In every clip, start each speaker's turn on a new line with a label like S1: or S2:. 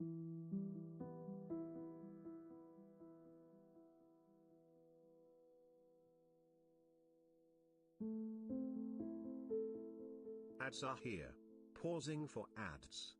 S1: Ads are here. Pausing for ads.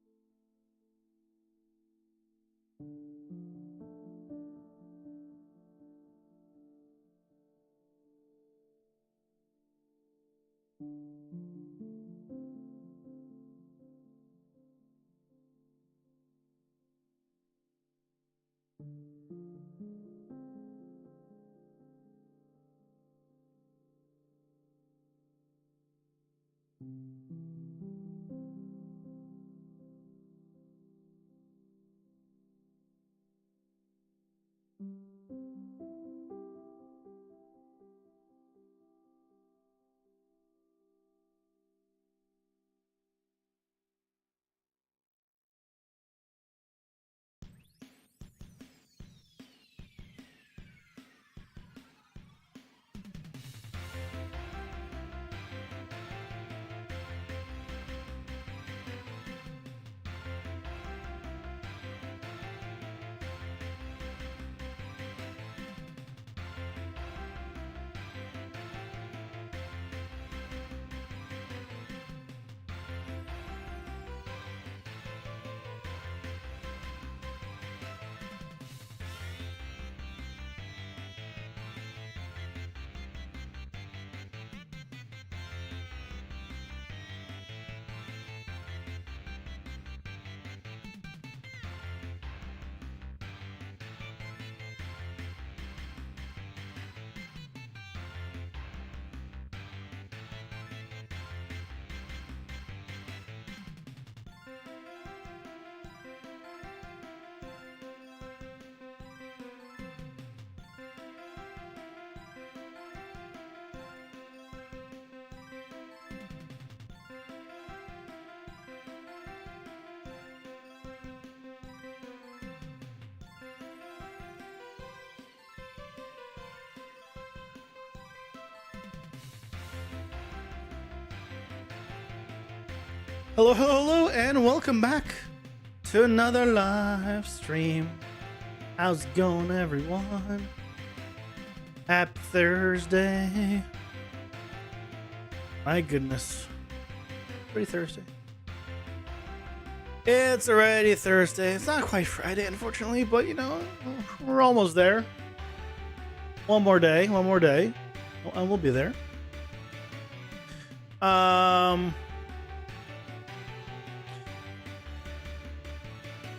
S2: Hello, hello, and welcome back to another live stream. How's it going, everyone? Happy Thursday. My goodness. Pretty Thursday. It's already Thursday. It's not quite Friday, unfortunately, but you know, we're almost there. One more day, and we'll be there.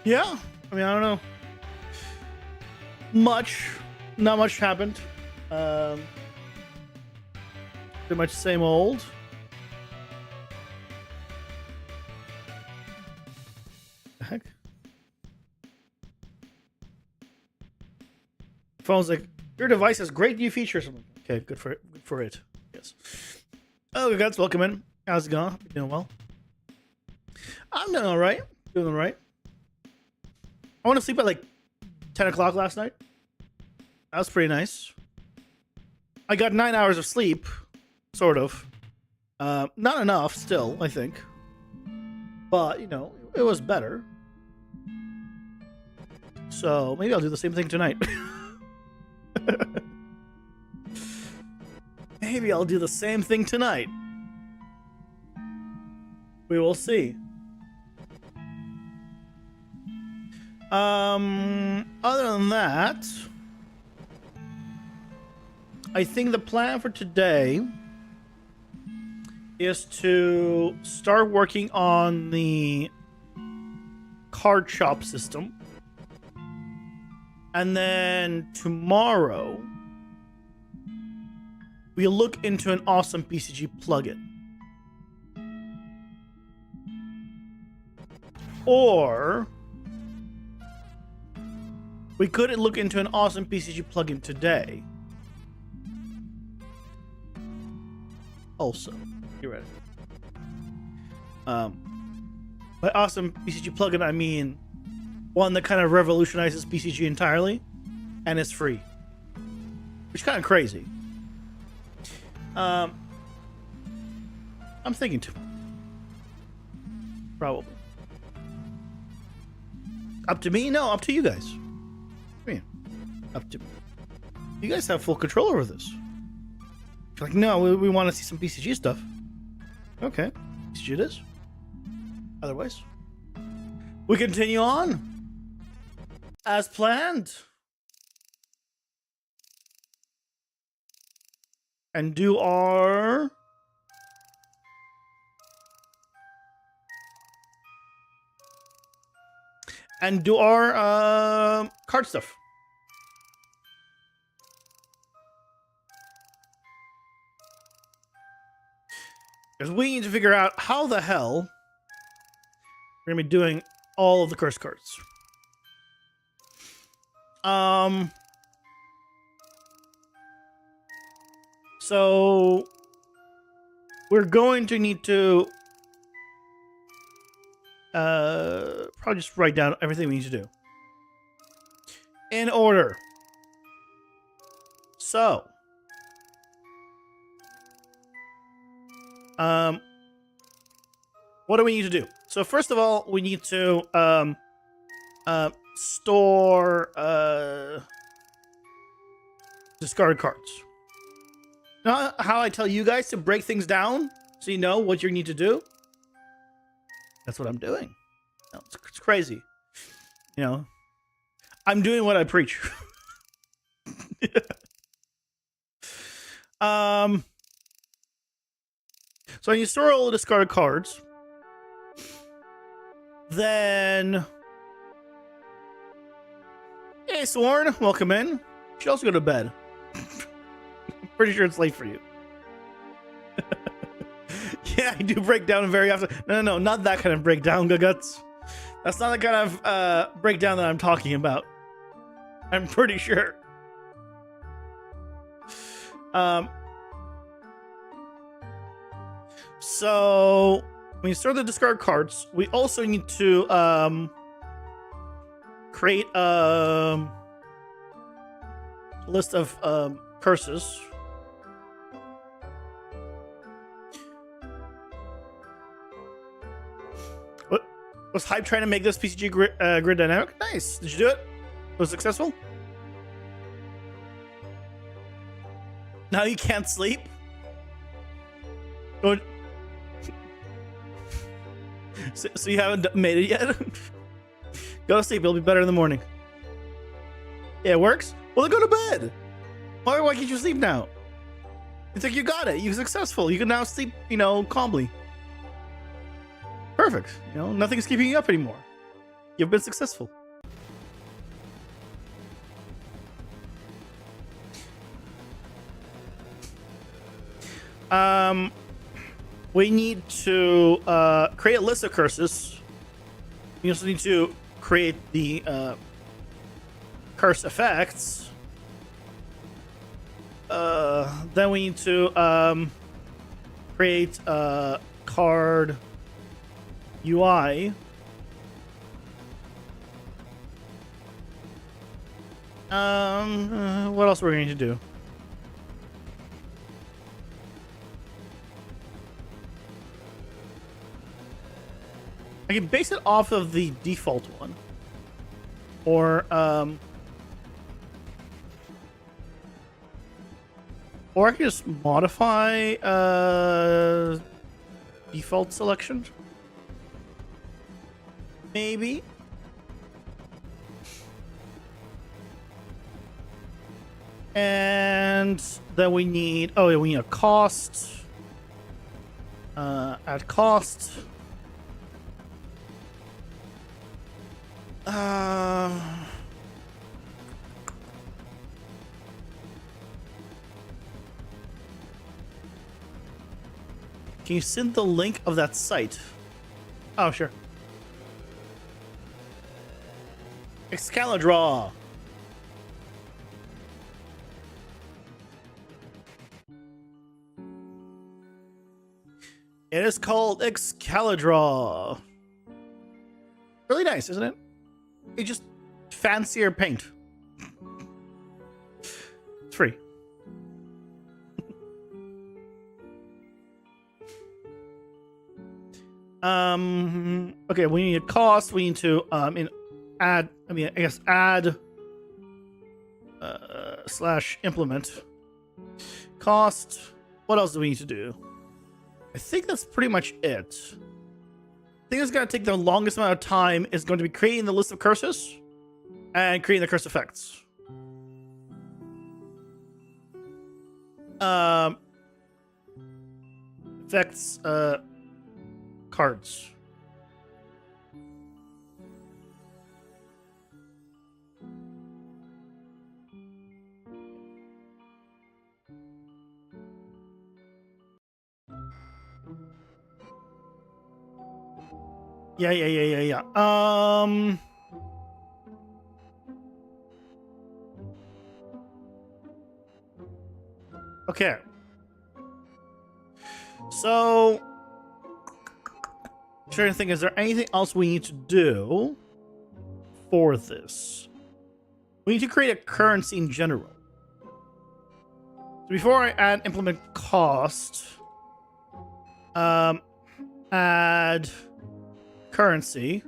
S2: Yeah, I mean, I don't know. Not much happened. Pretty much same old. The heck? Phone's like, your device has great new features. Okay, good for it. Good for it. Yes. Oh, guys, welcome in. How's it going? You doing well? I'm doing all right. Doing all right. I went to sleep at like 10 o'clock last night. That was pretty nice. I got 9 hours of sleep, sort of. Not enough still, I think. But, you know, it was better. So maybe I'll do the same thing tonight. Maybe I'll do the same thing tonight. We will see. Other than that, I think the plan for today is to start working on the card shop system. And then tomorrow, we'll look into an awesome PCG plugin. Or we could look into an awesome PCG plugin today. Also, you're right. By awesome PCG plugin, I mean one that kind of revolutionizes PCG entirely, and it's free, which is kind of crazy. I'm thinking tomorrow. Probably. Up to me? No, up to you guys. What do you mean? Up to me. You guys have full control over this. You're like, no, we want to see some BCG stuff. Okay, BCG it is. Otherwise, we continue on as planned and do our card stuff. Because we need to figure out how the hell we're gonna be doing all of the curse cards. So we're going to need to probably just write down everything we need to do in order. So what do we need to do? So first of all, we need to store discard cards. Now, how I tell you guys to break things down so you know what you need to do. That's what I'm doing. No, it's crazy. You know, I'm doing what I preach. So when you store all the discarded cards, then hey, Sworn, welcome in. You should also go to bed. I'm pretty sure it's late for you. Yeah, I do break down very often. No, not that kind of breakdown, Guts. That's not the kind of breakdown that I'm talking about. I'm pretty sure. So when you store the discard cards, we also need to create a list of curses. What was Hype trying to make this PCG grid dynamic? Nice. Did you do it? Was it successful? Now you can't sleep? Don't. So you haven't made it yet? Go to sleep. It'll be better in the morning. Yeah, it works? Well, then go to bed. Why can't you sleep now? It's like you got it. You're successful. You can now sleep, calmly. Perfect. Nothing's keeping you up anymore. You've been successful. We need to create a list of curses. We also need to create the curse effects. Then we need to create a card UI. What else are we going to do? I can base it off of the default one, or I can just modify default selection. Maybe. And then we need we need a cost. Add cost. Can you send the link of that site? Oh, sure. Excalibur. It is called Excalibur. Really nice, isn't it? It's just fancier paint. It's free. Okay, we need a cost. We need to add, I guess add slash implement. Cost. What else do we need to do? I think that's pretty much it. I think it's going to take the longest amount of time is going to be creating the list of curses and creating the curse effects. Effects, cards. Yeah. Okay. So, trying to think, is there anything else we need to do for this? We need to create a currency in general. So before I add implement cost, add currency.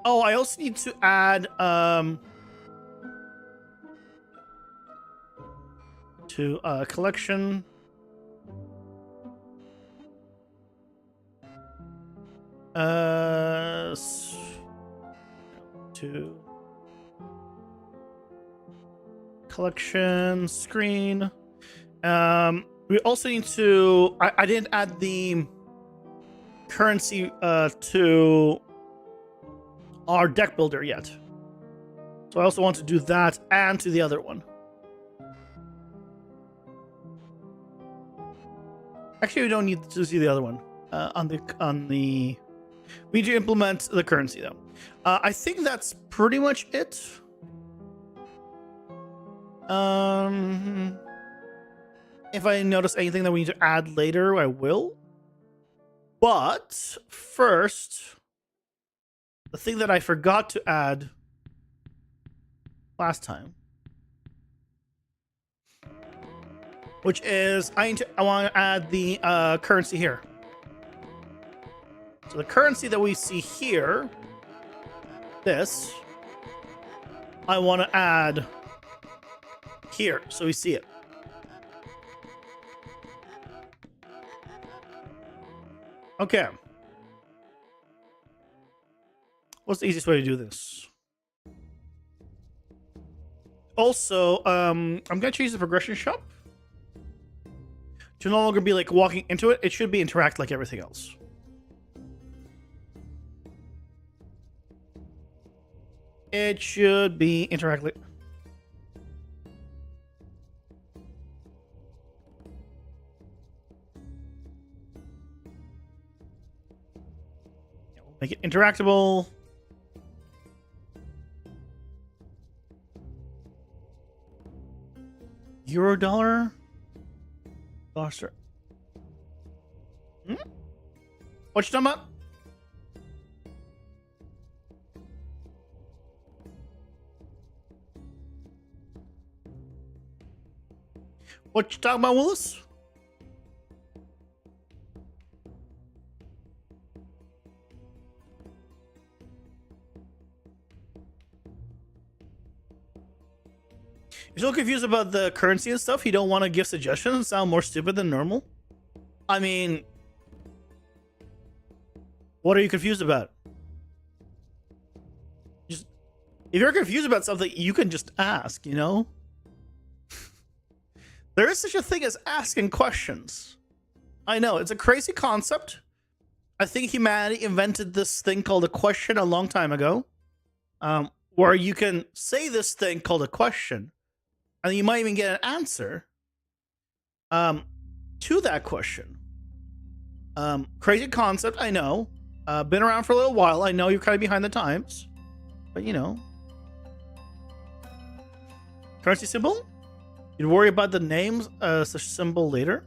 S2: Oh, I also need to add to collection. To collection screen. We also need to. I didn't add the currency to our deck builder yet, so I also want to do that and to the other one. Actually, we don't need to see the other one. We need to implement the currency though. I think that's pretty much it. If I notice anything that we need to add later, I will. But first, the thing that I forgot to add last time, which is I want to add the currency here. So the currency that we see here, this, I want to add here so we see it. Okay. What's the easiest way to do this? Also, I'm gonna change the progression shop to no longer be like walking into it. It should be interact like everything else. It should be interact like. Make it interactable. Euro dollar. Gloucester. What you talking about? What you talking about, Willis? You're still confused about the currency and stuff? You don't want to give suggestions and sound more stupid than normal? I mean, what are you confused about? Just, if you're confused about something, you can just ask, you know? There is such a thing as asking questions. I know, it's a crazy concept. I think humanity invented this thing called a question a long time ago. Where you can say this thing called a question, and you might even get an answer to that question. Crazy concept, I know. Been around for a little while. I know you're kind of behind the times. But, you know. Currency symbol? You'd worry about the names as a symbol later.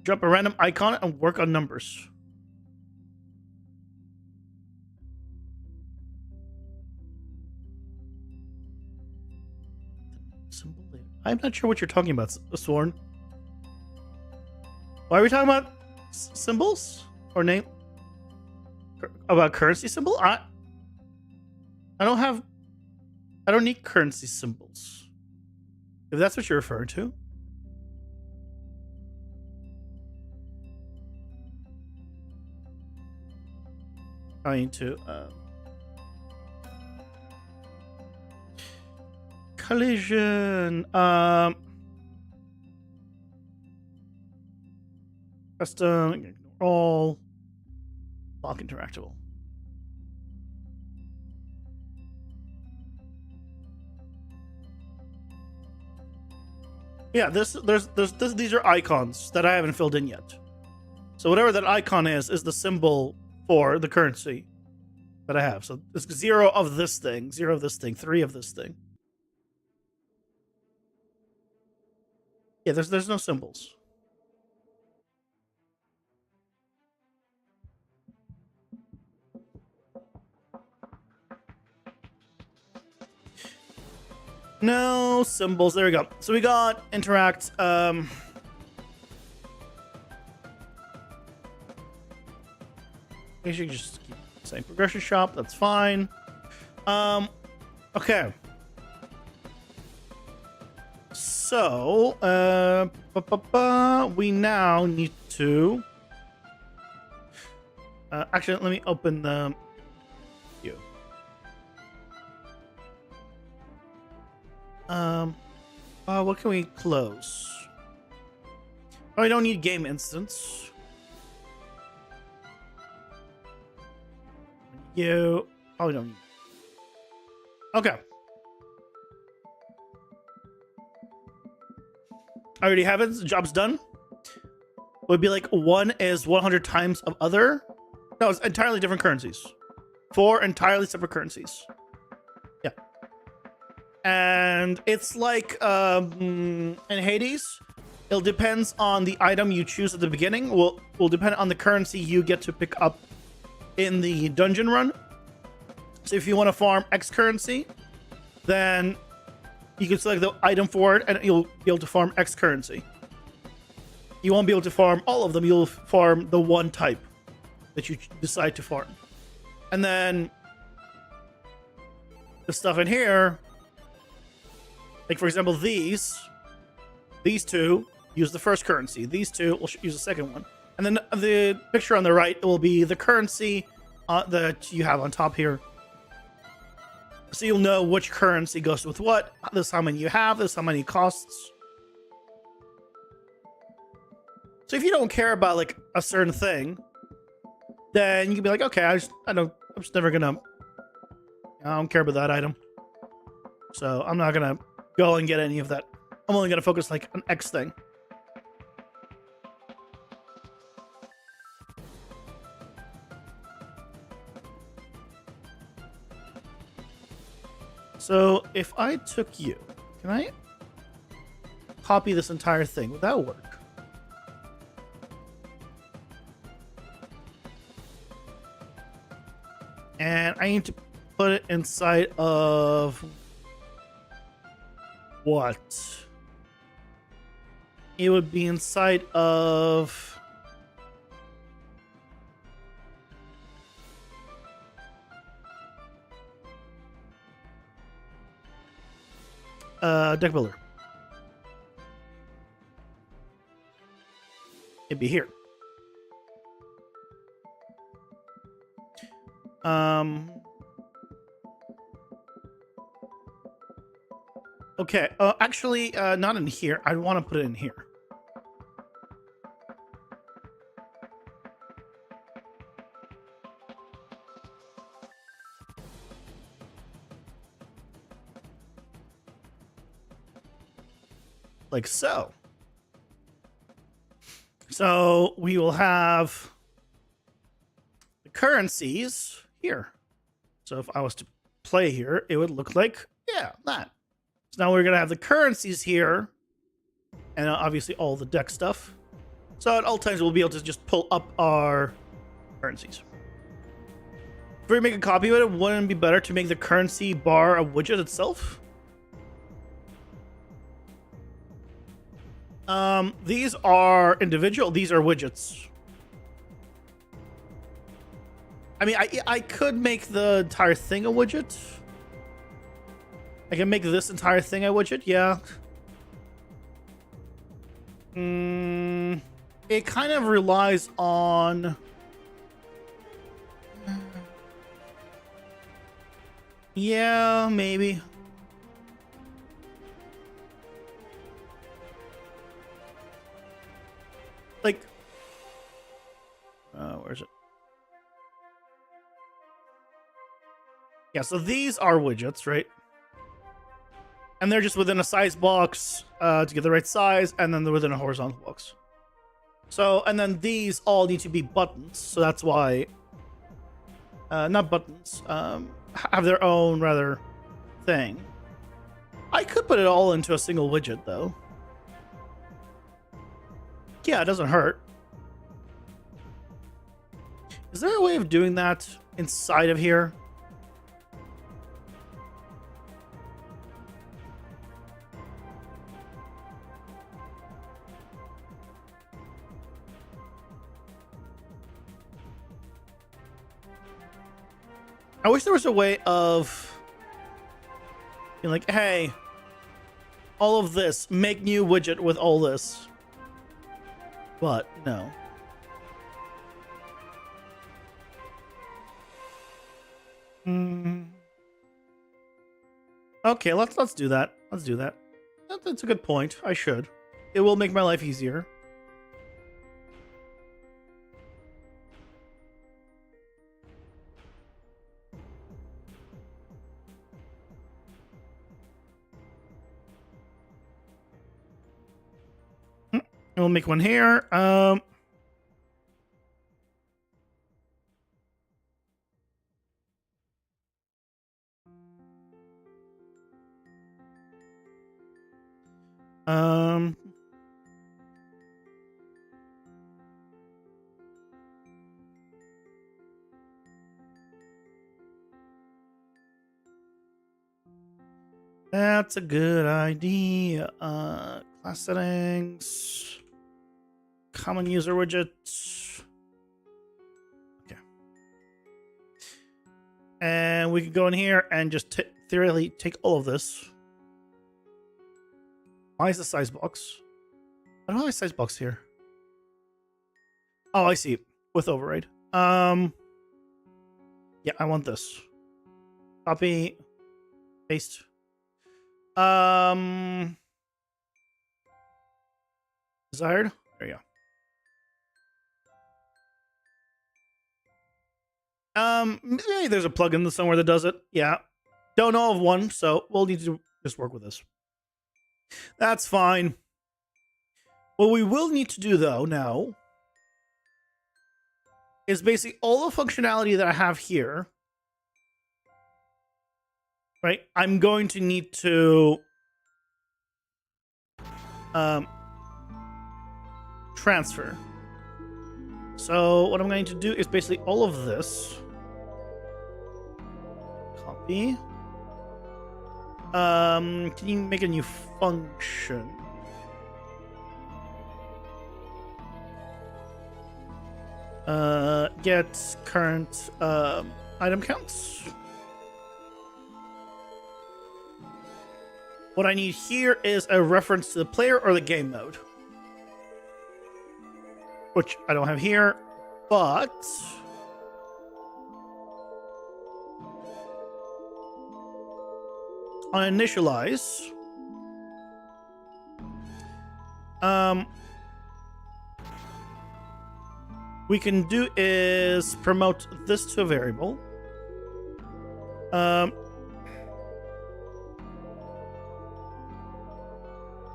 S2: Drop a random icon and work on numbers. Symbol later. I'm not sure what you're talking about, Sworn. Why are we talking about symbols? Or name? About currency symbol? I don't need currency symbols. If that's what you're referring to. I need to collision. Custom, ignore all. Lock interactable. Yeah, these are icons that I haven't filled in yet. So whatever that icon is the symbol for the currency that I have. So it's 0 of this thing, 0 of this thing, 3 of this thing. Yeah, there's no symbols. No symbols. There we go. So we got interact. We should just keep the same progression shop. That's fine. Okay. So, we now need to. Actually, let me open the view. What can we close? Oh, we don't need game instance. You. Oh, we don't need. Okay. I already have it. The job's done. Would be like 1 is 100 times of other. No, it's entirely different currencies. 4 entirely separate currencies. Yeah. And it's like in Hades, it depends on the item you choose at the beginning. Will depend on the currency you get to pick up in the dungeon run. So if you want to farm X currency, then you can select the item for it and you'll be able to farm X currency. You won't be able to farm all of them. You'll farm the one type that you decide to farm. And then the stuff in here, like for example, these two use the first currency. These two will use the second one. And then the picture on the right will be the currency that you have on top here. So you'll know which currency goes with what. This is how many you have. This is how many it costs. So if you don't care about like a certain thing, then you can be like, okay, I'm just never gonna. I don't care about that item. So I'm not gonna go and get any of that. I'm only gonna focus like on X thing. So if I took you, can I copy this entire thing? Would that work? And I need to put it inside of what? It would be inside of deck builder. It'd be here. Okay. Actually, not in here. I want to put it in here. Like so. So we will have the currencies here. So if I was to play here, it would look like, yeah, that. So now we're going to have the currencies here. And obviously all the deck stuff. So at all times we'll be able to just pull up our currencies. If we make a copy of it, wouldn't it be better to make the currency bar a widget itself? These are individual. These are widgets. I mean, I could make the entire thing a widget. I can make this entire thing a widget, yeah. It kind of relies on... Yeah, maybe. Like... where is it? Yeah, so these are widgets, right? And they're just within a size box to get the right size, and then they're within a horizontal box. So, and then these all need to be buttons, so that's why... not buttons, have their own, rather, thing. I could put it all into a single widget, though. Yeah, it doesn't hurt. Is there a way of doing that inside of here? I wish there was a way of being like, hey, all of this, make new widget with all this. But no. Okay, let's do that. Let's do that. That's a good point. I should. It will make my life easier. We'll make one here. That's a good idea. Class settings. Common user widgets. Okay. And we can go in here and just theoretically take all of this. Why is the size box? I don't have a size box here. Oh, I see. With override. Yeah, I want this. Copy. Paste. Desired. There you go. Maybe there's a plugin somewhere that does it. Yeah. Don't know of one, so we'll need to just work with this. That's fine. What we will need to do, though, now is basically all the functionality that I have here. Right? I'm going to need to transfer. So what I'm going to do is basically all of this. Copy. Can you make a new function? Get current item counts. What I need here is a reference to the player or the game mode, which I don't have here, but on initialize, we can do is promote this to a variable.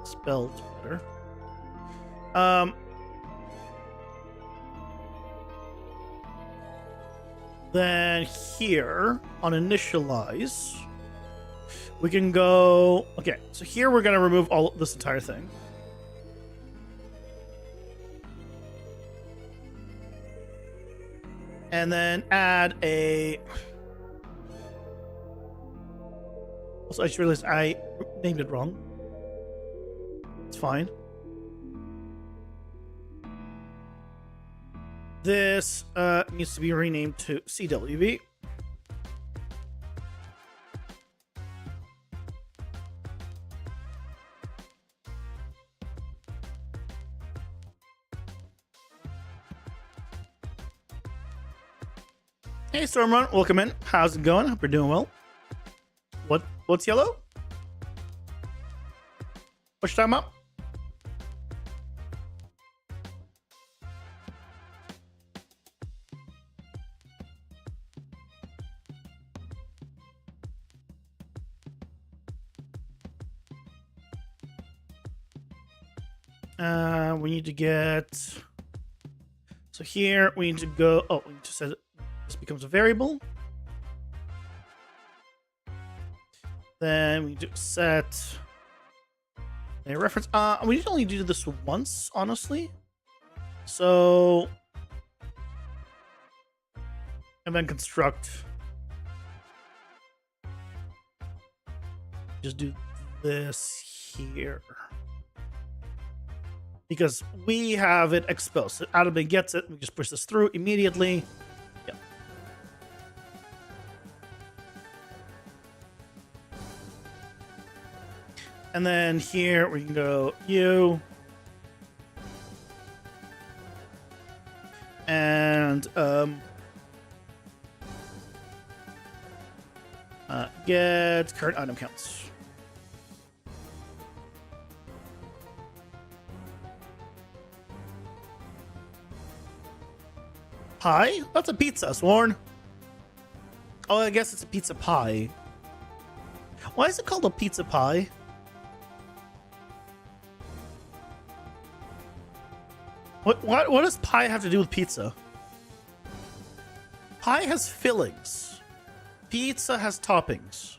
S2: Spelled better. Then here on initialize, we can go. Okay, so here we're gonna remove all this entire thing. And then add a. Also, I just realized I named it wrong. It's fine. This needs to be renamed to CWB. Hey Stormrun, welcome in. How's it going? Hope you're doing well. What's yellow? What you talking about? We need to get. So here we need to go. Oh, we just said this becomes a variable. Then we do set a reference. We need to only do this once, honestly. So, and then construct. Just do this here. Because we have it exposed. So Admin gets it. We just push this through immediately. Yep. And then here we can go you. And get current item counts. Pie? That's a pizza, Sworn. Oh, I guess it's a pizza pie. Why is it called a pizza pie? What does pie have to do with pizza? Pie has fillings. Pizza has toppings.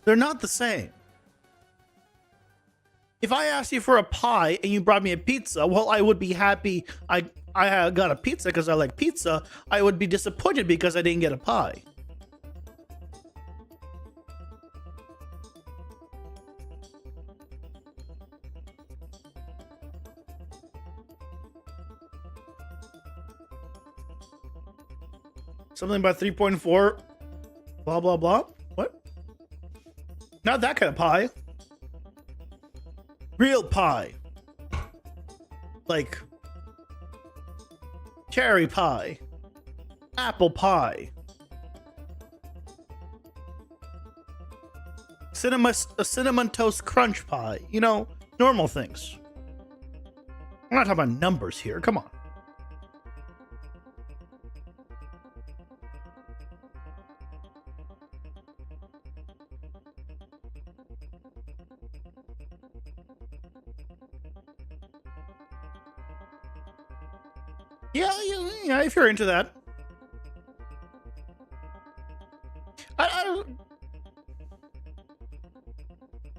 S2: They're not the same. If I asked you for a pie and you brought me a pizza, well, I would be happy I got a pizza because I like pizza. I would be disappointed because I didn't get a pie. Something about 3.4, blah, blah, blah. What? Not that kind of pie. Real pie. Like cherry pie, apple pie, cinnamon toast crunch pie. You know, normal things. I'm not talking about numbers here. Come on. Yeah, if you're into that. I like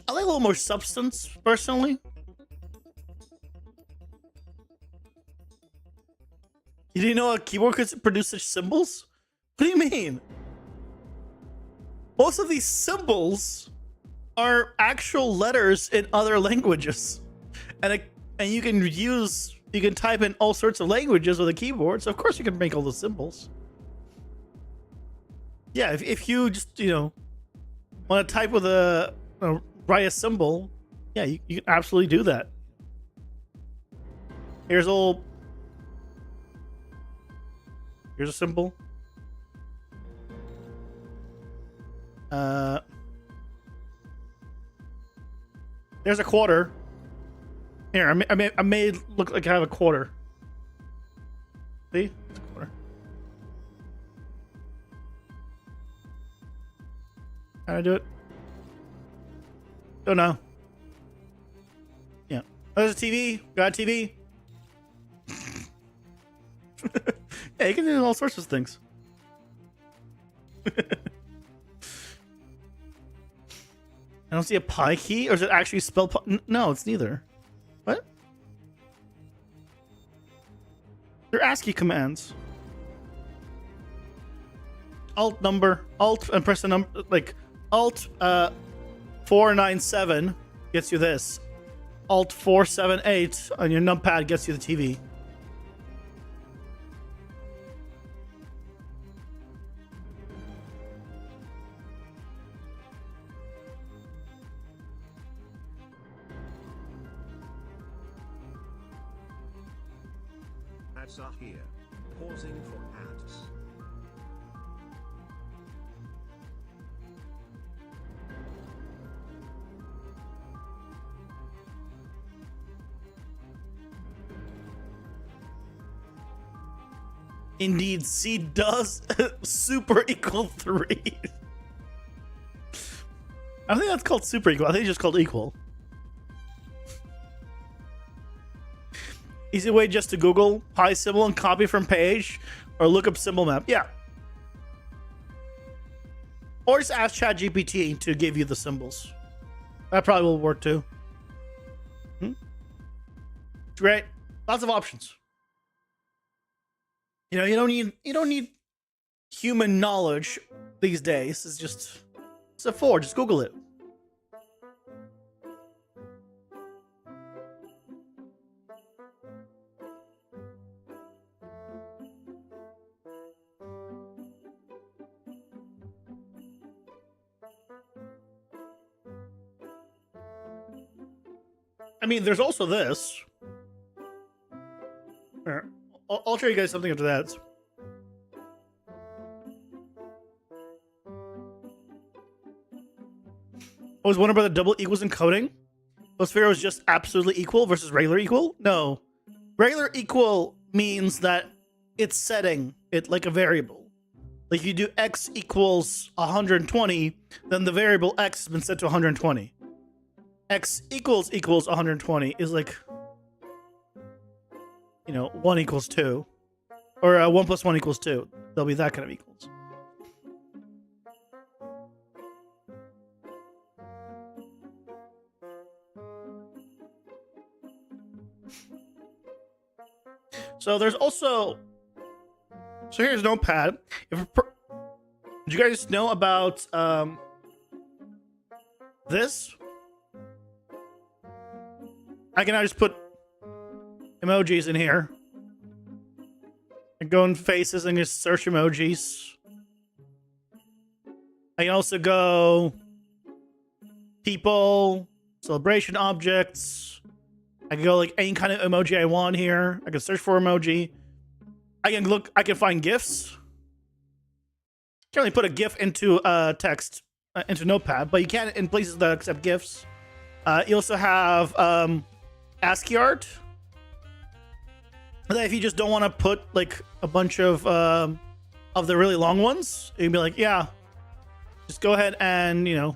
S2: a little more substance, personally. You didn't know a keyboard could produce such symbols? What do you mean? Most of these symbols are actual letters in other languages. And you can type in all sorts of languages with a keyboard, so of course you can make all the symbols. Yeah, if you just, want to type with write a symbol, yeah, you can absolutely do that. Here's a symbol. There's a quarter. Here, I made it look like I have a quarter. See? It's a quarter. How do I do it? Don't know. Yeah. Oh, there's a TV. Got a TV. Yeah, you can do all sorts of things. I don't see a pie key, or is it actually spelled pie? No, it's neither. What? They're ASCII commands. Alt and press the number, like Alt 497 gets you this. Alt 478 on your numpad gets you the TV.
S1: Ads are here. Pausing for ads.
S2: Indeed, C does super equal 3. I don't think that's called super equal. I think it's just called equal. Easy way just to Google pi symbol and copy from page, or look up symbol map. Yeah. Or just ask ChatGPT to give you the symbols. That probably will work too. Great. Lots of options. You know, you don't need human knowledge these days. It's just just Google it. I mean, there's also this. Here, I'll show you guys something after that. I was wondering about the double equals encoding. Was Sphere was just absolutely equal versus regular equal? No. Regular equal means that it's setting it like a variable. Like you do x equals 120, then the variable x has been set to 120. X equals 120 is like, you know, 1 equals 2. Or 1 plus 1 equals 2. There'll be that kind of equals. So there's also... So here's Notepad. Did you guys know about this? I can now just put emojis in here. I go in faces and just search emojis. I can also go people, celebration objects. I can go like any kind of emoji I want here. I can search for emoji. I can find GIFs. You can only put a GIF into text, into Notepad, but you can in places that accept GIFs. You also have ASCII art. And then if you just don't want to put like a bunch of the really long ones, you can be like, yeah, just go ahead and, you know,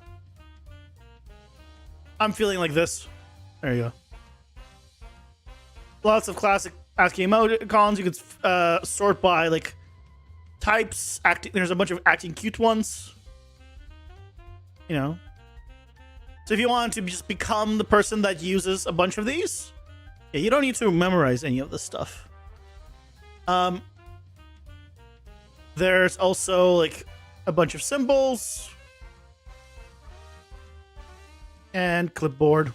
S2: I'm feeling like this. There you go. Lots of classic ASCII emoticons. You could sort by like types. There's a bunch of acting cute ones. You know. So if you want to just become the person that uses a bunch of these, yeah, you don't need to memorize any of this stuff. There's also like a bunch of symbols and clipboard,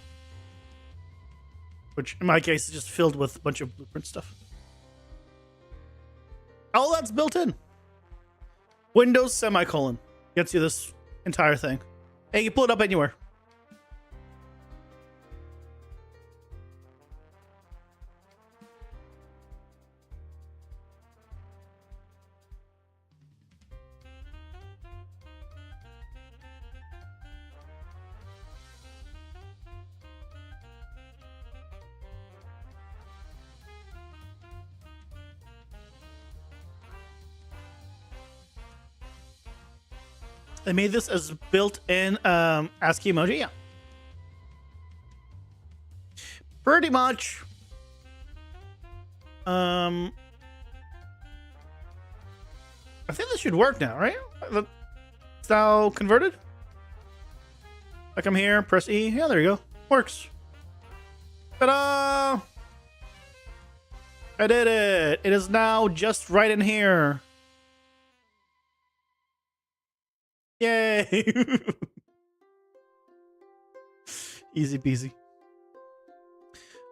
S2: which in my case is just filled with a bunch of blueprint stuff. All that's built in. Windows semicolon gets you this entire thing. And you can pull it up anywhere. They made this as built-in ASCII emoji, yeah. Pretty much. I think this should work now, right? It's now converted. Like I'm here, press E. Yeah, there you go. Works. Ta-da! I did it. It is now just right in here. Yay! Easy peasy.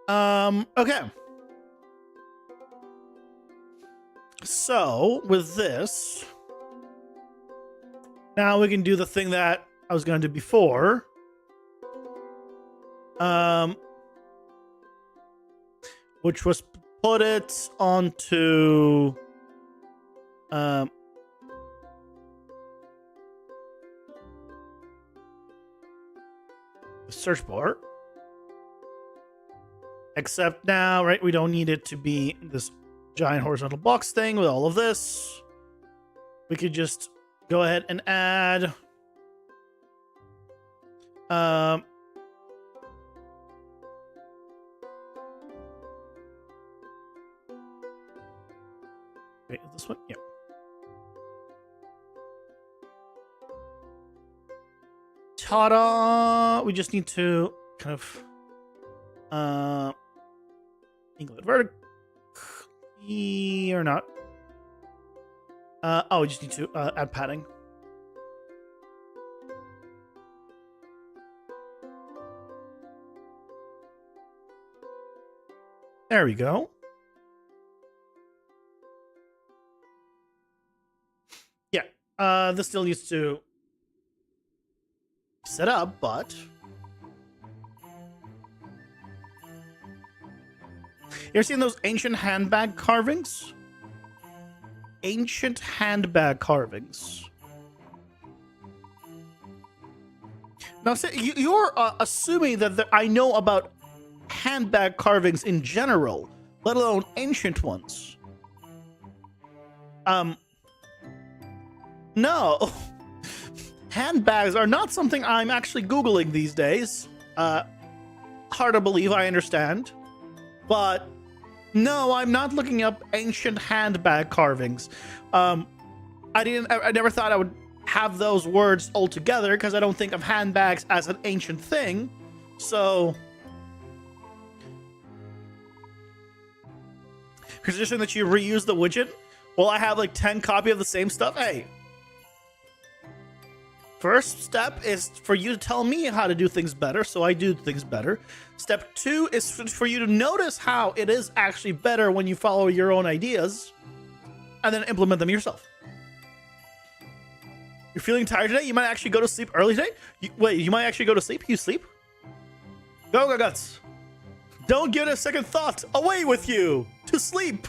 S2: Okay. So, with this, now we can do the thing that I was going to do before. Which was put it onto the search bar. Except now, right, we don't need it to be this giant horizontal box thing with all of this. We could just go ahead and add wait, is this one? Yeah. Ta-da! We just need to kind of angle it vertically or not. Oh, we just need to add padding. There we go. Yeah, this still needs to set up, but you ever seen those ancient handbag carvings? Ancient handbag carvings. Now, you're assuming that I know about handbag carvings in general, let alone ancient ones. No. Handbags are not something I'm actually Googling these days. Hard to believe, I understand. But no, I'm not looking up ancient handbag carvings. I never thought I would have those words all together because I don't think of handbags as an ancient thing. So, because you're saying that you reuse the widget, well, I have like 10 copies of the same stuff. Hey, first step is for you to tell me how to do things better, so I do things better. Step 2 is for you to notice how it is actually better when you follow your own ideas, and then implement them yourself. You're feeling tired today? You might actually go to sleep early today? You might actually go to sleep? You sleep? Go, guts. Don't give it a second thought. Away with you to sleep.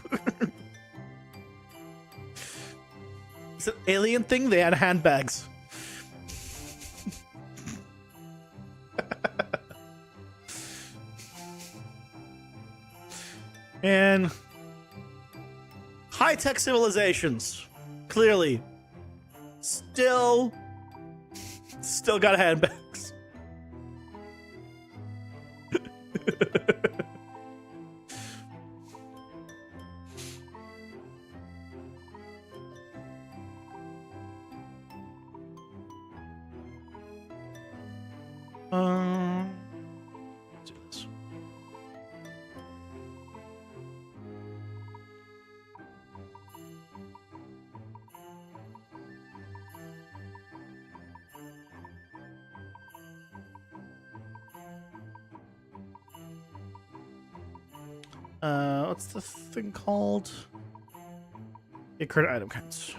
S2: It's an alien thing. They had handbags. And high-tech civilizations, clearly, still got handbags. Let's do this. What's the thing called? Yeah, current item counts.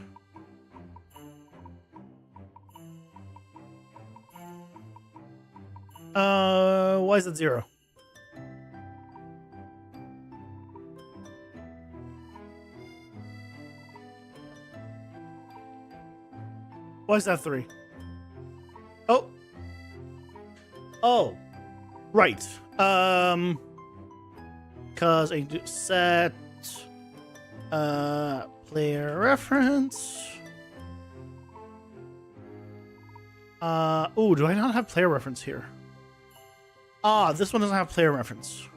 S2: Why is it 0? Why is that 3? Oh. Oh. Right. Because I can do set player reference. Oh, do I not have player reference here? Ah, this one doesn't have player reference.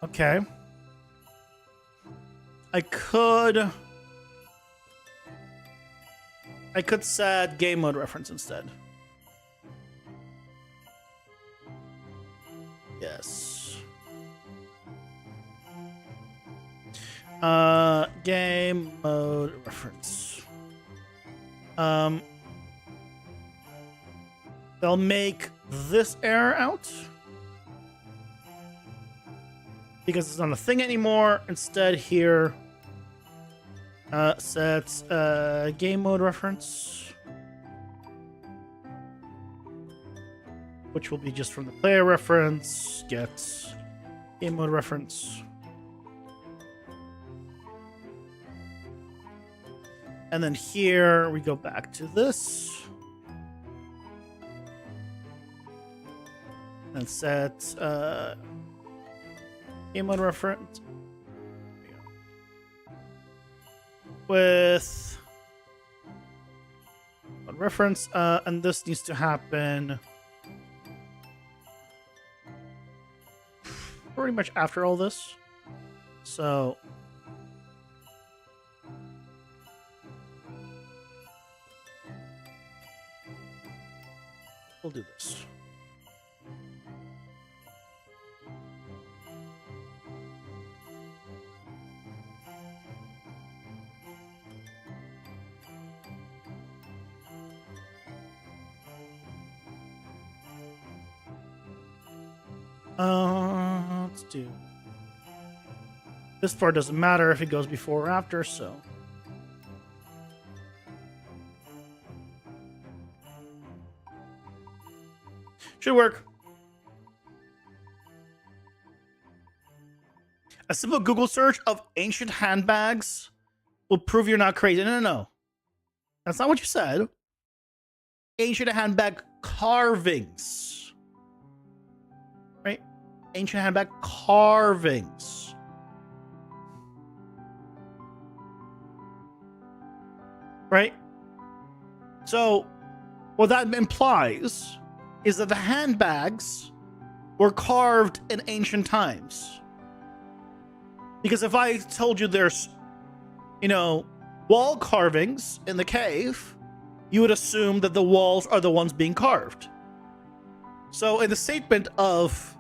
S2: Okay. I could set game mode reference instead. Yes. Game mode reference. They'll make this error out because it's not a thing anymore. Instead, here set game mode reference, which will be just from the player reference. Get game mode reference. And then here we go back to this. and set game mode reference with reference, and this needs to happen pretty much after all this. So we'll do this. Let's do. This part doesn't matter if it goes before or after, so. Should work. A simple Google search of ancient handbags will prove you're not crazy. No. That's not what you said. Ancient handbag carvings. Right? Ancient handbag carvings. Right? So, what that implies is that the handbags were carved in ancient times. Because if I told you there's, wall carvings in the cave, you would assume that the walls are the ones being carved. So in the statement of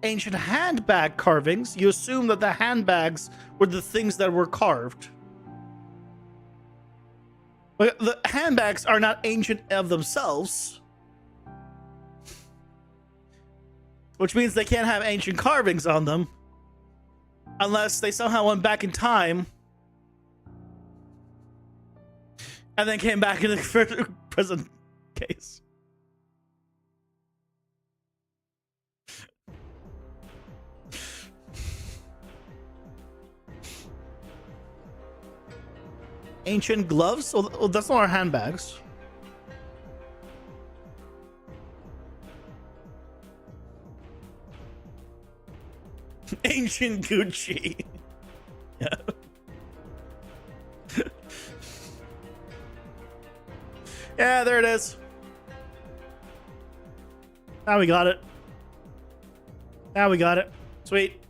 S2: ancient handbag carvings, you assume that the handbags were the things that were carved. But the handbags are not ancient of themselves, which means they can't have ancient carvings on them unless they somehow went back in time and then came back in the present case. Ancient gloves? Well, that's not our handbags. Ancient Gucci. Yeah. Yeah, there it is. Now we got it. Now we got it. Sweet.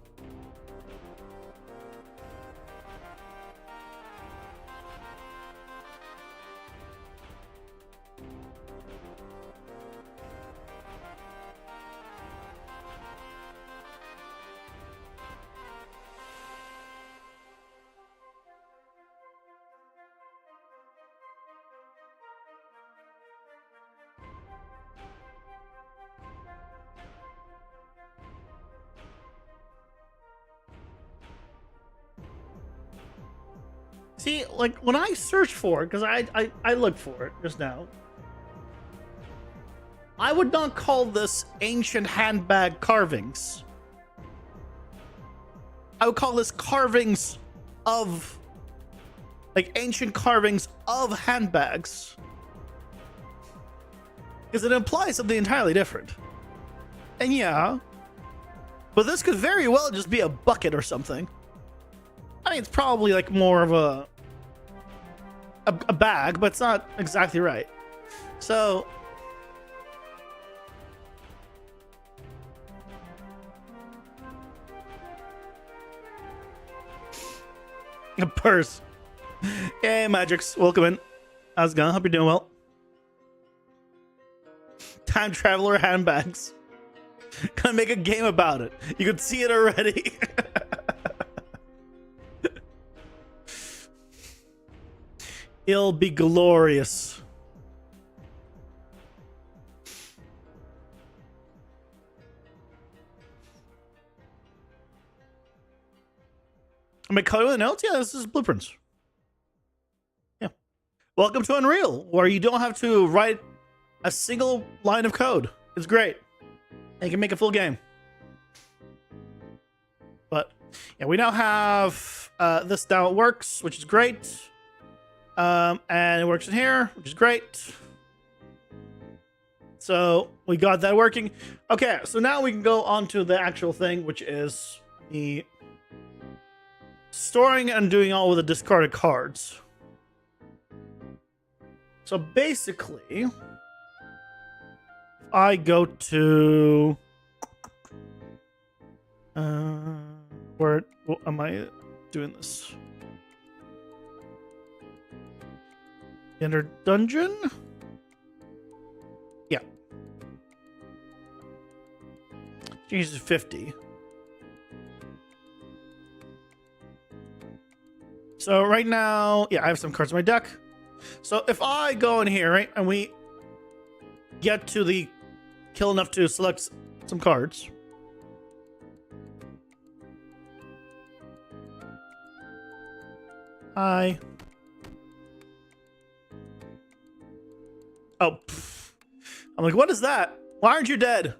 S2: See, like, when I search for it, because I looked for it just now, I would not call this ancient handbag carvings. I would call this carvings of, like, ancient carvings of handbags. Because it implies something entirely different. And yeah, but this could very well just be a bucket or something. I mean, it's probably like more of a bag, but it's not exactly right. So a purse. Hey, Magix, welcome in. How's it going? Hope you're doing well. Time traveler handbags. Gonna make a game about it. You can see it already. It'll be glorious. Am I coding the notes? Yeah, this is blueprints. Yeah. Welcome to Unreal, where you don't have to write a single line of code. It's great. And you can make a full game. But yeah, we now have this now it works, which is great. And it works in here, which is great. So we got that working. Okay, so now we can go on to the actual thing, which is the storing and doing all with the discarded cards. So basically, I go to where am I doing this? Enter dungeon? Yeah. Jesus, 50. So right now, yeah, I have some cards in my deck. So if I go in here, right, and we get to the kill enough to select some cards. Hi. Oh, pff. I'm like, what is that? Why aren't you dead?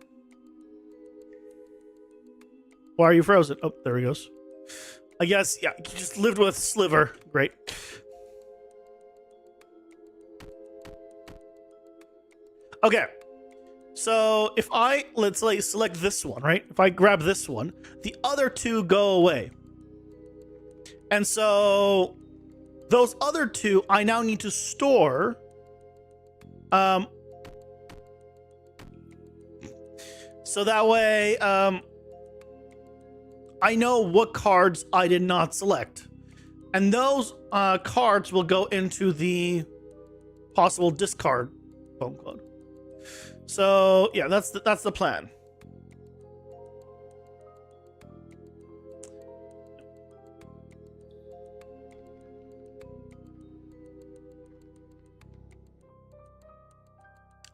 S2: Why are you frozen? Oh, there he goes. I guess, yeah, you just lived with Sliver. Great. Okay. So if I, let's like select this one, right? If I grab this one, the other two go away. And so those other two, I now need to store. So that way, I know what cards I did not select. And those cards will go into the possible discard phone code. So yeah, that's the plan.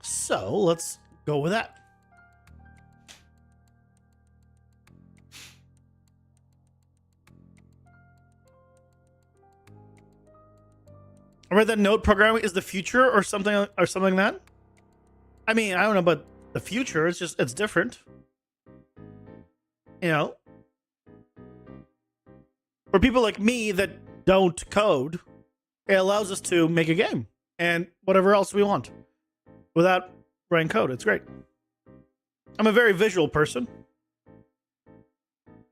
S2: So let's go with that. I read that node programming is the future or something like that. I mean, I don't know about the future. It's just, it's different. You know, for people like me that don't code, it allows us to make a game and whatever else we want without writing code. It's great. I'm a very visual person.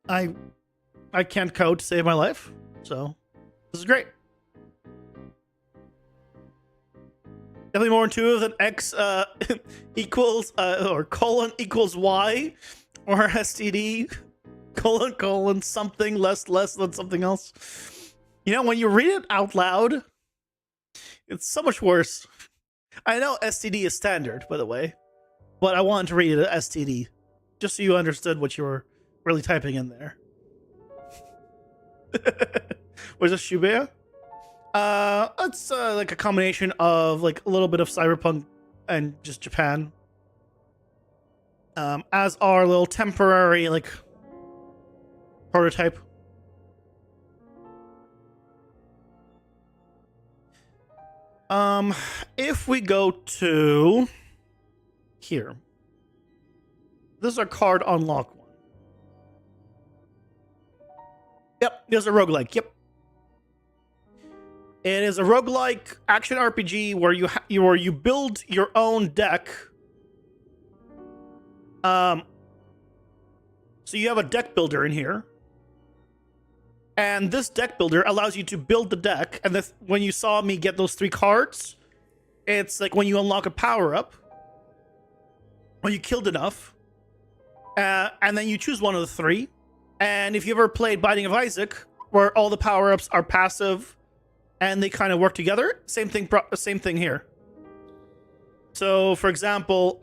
S2: I can't code to save my life, so this is great. Definitely more intuitive than X equals or colon equals Y or STD colon something less than something else. You know, when you read it out loud, it's so much worse. I know STD is standard, by the way, but I wanted to read it as STD just so you understood what you were really typing in there. Was it Shubea? It's like a combination of like a little bit of cyberpunk and just Japan. As our little temporary like prototype. If we go to here, this is our card unlock one. Yep, there's a roguelike. Yep. It is a roguelike action RPG where you build your own deck. So you have a deck builder in here. And this deck builder allows you to build the deck. And this, when you saw me get those 3 cards, it's like when you unlock a power-up, when you killed enough, and then you choose one of the 3. And if you ever played Binding of Isaac, where all the power-ups are passive, and they kind of work together. Same thing here. So, for example,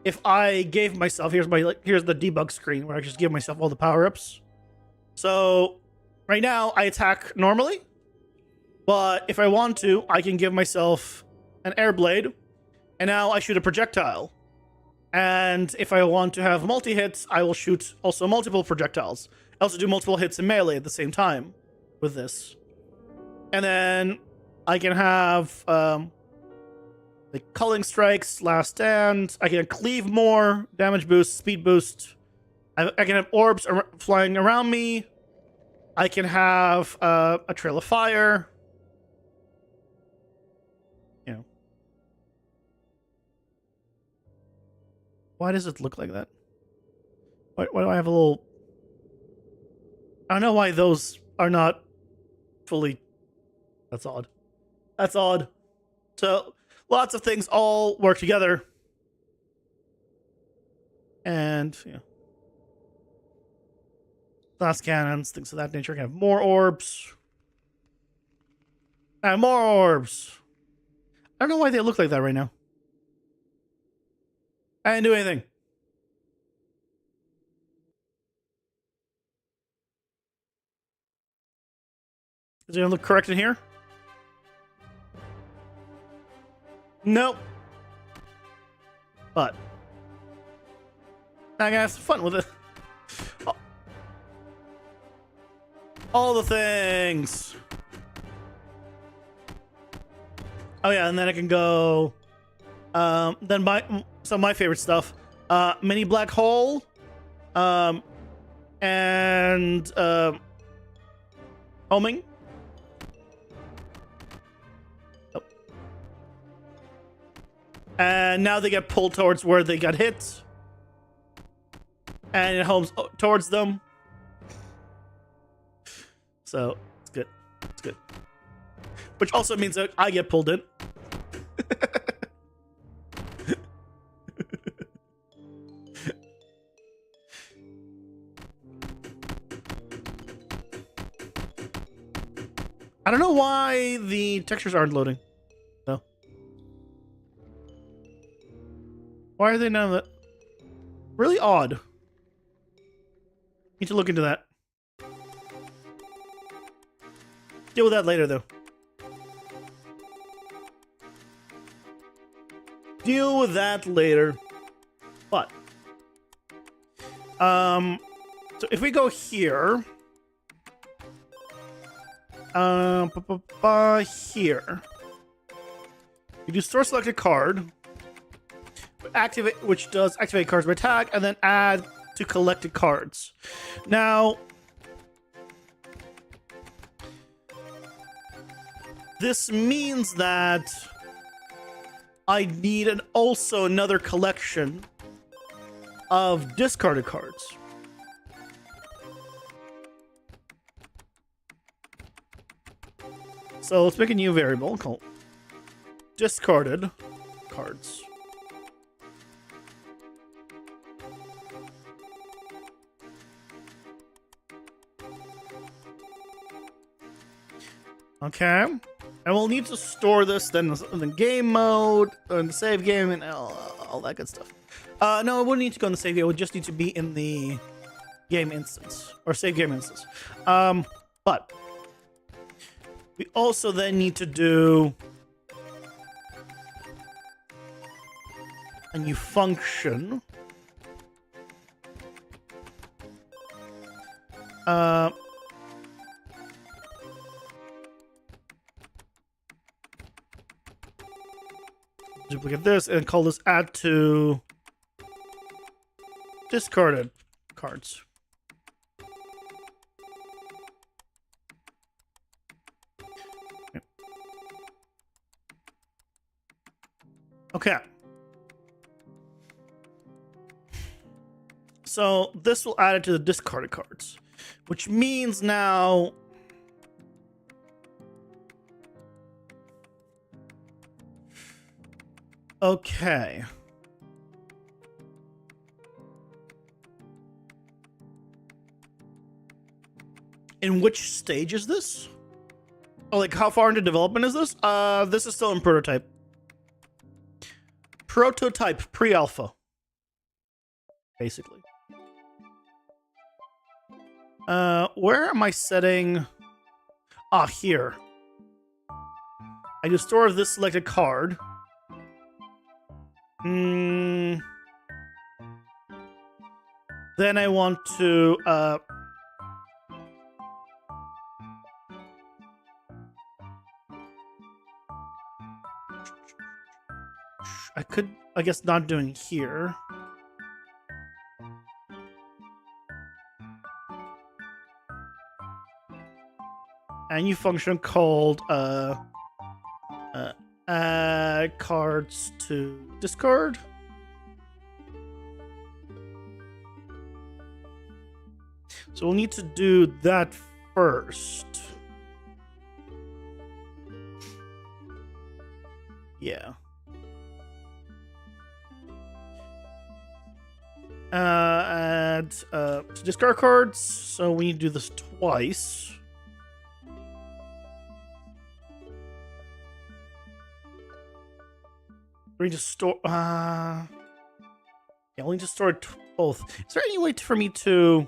S2: if I gave myself, here's the debug screen where I just give myself all the power-ups. So, right now I attack normally, but if I want to, I can give myself an air blade, and now I shoot a projectile. And if I want to have multi-hits, I will shoot also multiple projectiles. I also do multiple hits in melee at the same time with this. And then I can have like culling strikes, last stand. I can cleave more, damage boost, speed boost. I can have orbs flying around me. I can have a trail of fire. You know. Why does it look like that? Why do I have a little... I don't know why those are not fully... That's odd. That's odd. So, lots of things all work together. And, yeah. Glass cannons, things of that nature. Can have more orbs. And more orbs. I don't know why they look like that right now. I didn't do anything. Is it gonna look correct in here? Nope. But I gotta have some fun with it. All the things. Oh yeah, and then I can go. Then my favorite stuff. Mini black hole. And homing. Oh. And now they get pulled towards where they got hit. And it homes towards them. So, it's good. It's good. Which also means that I get pulled in. I don't know why the textures aren't loading. No. Why are they none of that? Really odd. Need to look into that. Deal with that later, though. Deal with that later. But so if we go here, here, you do store selected card, activate, which does activate cards by tag, and then add to collected cards. Now, this means that I need also another collection of discarded cards. So let's make a new variable called discarded cards. Okay. And we'll need to store this then in the game mode, in the save game, and all that good stuff. No, it wouldn't need to go in the save game. It would just need to be in the game instance, or save game instance. But we also then need to do a new function. Duplicate this and call this add to discarded cards. Okay. So this will add it to the discarded cards, which means now okay. In which stage is this? Oh, like how far into development is this? This is still in prototype. Prototype pre-alpha. Basically. Where am I setting? Ah, here. I do store this selected card. Then I want to I could, I guess, not doing here. A new function called add cards to discard. So we'll need to do that first. Yeah. Add to discard cards. So we need to do this twice. We need to store. Yeah, we need to store both. Is there any way for me to?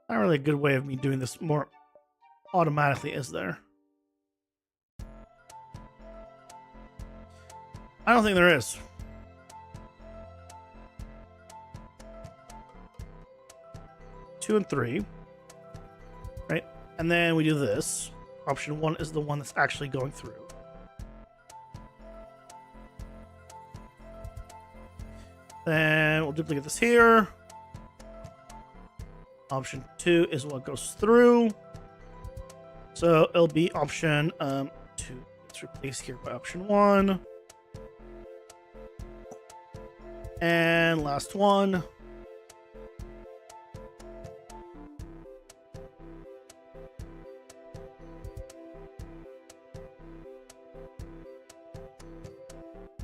S2: Not really a good way of me doing this more automatically, is there? I don't think there is. Two and three. Right? And then we do this. Option 1 is the one that's actually going through. Then we'll duplicate this here. Option 2 is what goes through. So it'll be option 2. Let's replace here by option 1. And last one.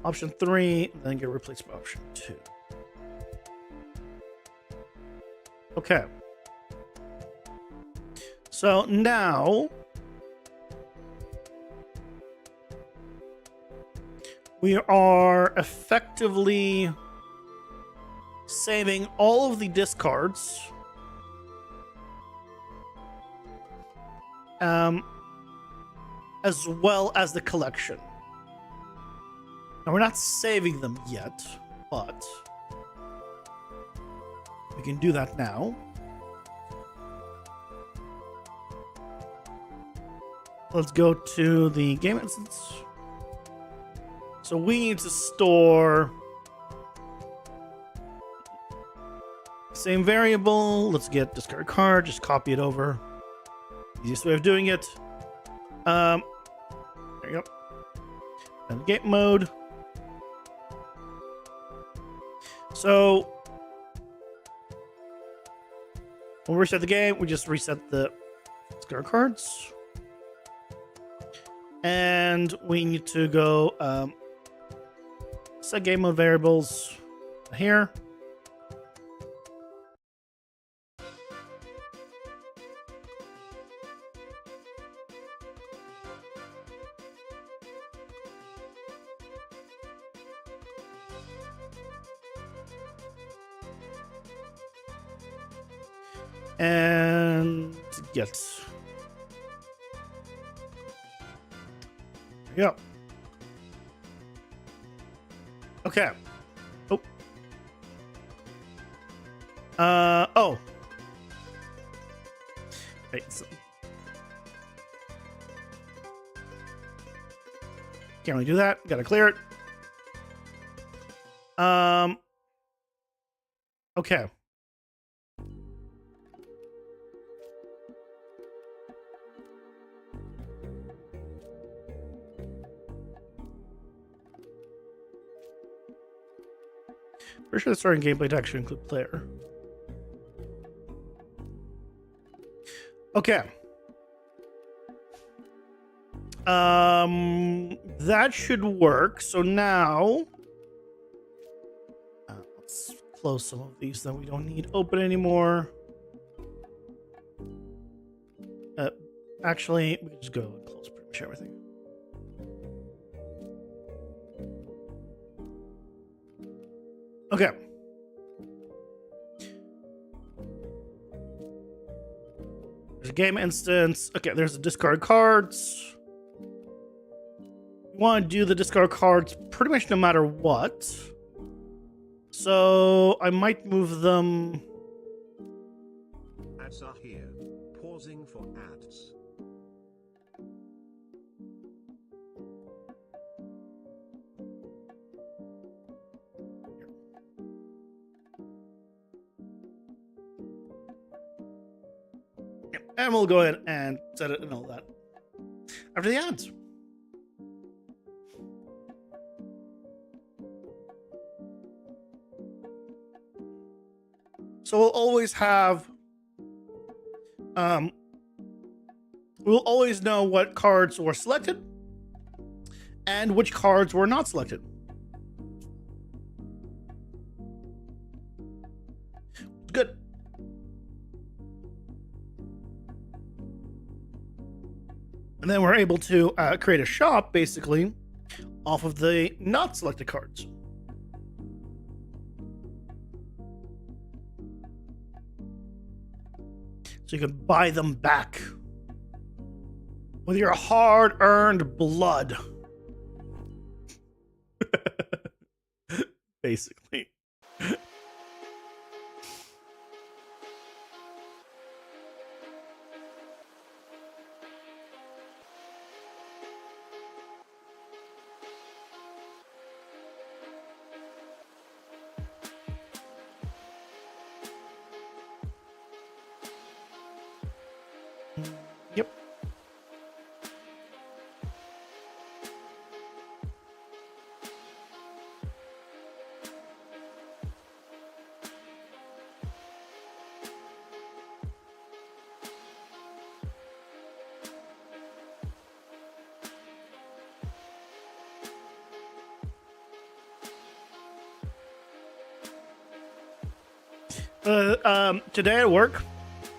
S2: Option 3, then get replaced by option 2. Okay. So now we are effectively saving all of the discards as well as the collection. Now we're not saving them yet, but we can do that now. Let's go to the game instance. So we need to store same variable. Let's get discard card, just copy it over. Easiest way of doing it. There you go. And game mode. So when we reset the game, we just reset the discard cards. And we need to go set game mode variables here. And get. There you go. Okay. Oh. Oh. Wait. So can't really do that. Gotta clear it. Okay. Pretty sure the starting gameplay to actually include player. Okay. That should work. So now, let's close some of these that we don't need open anymore. Actually, we can just go and close pretty much everything. Okay. There's a game instance. Okay, there's the discard cards. You want to do the discard cards pretty much no matter what. So I might move them.
S1: Ads are here. Pausing for ads.
S2: And we'll go ahead and set it and all that after the ads. So we'll always have, we'll always know what cards were selected and which cards were not selected. Good. And then we're able to create a shop, basically, off of the not selected cards. So you can buy them back with your hard-earned blood. Basically. Yep. Today at work,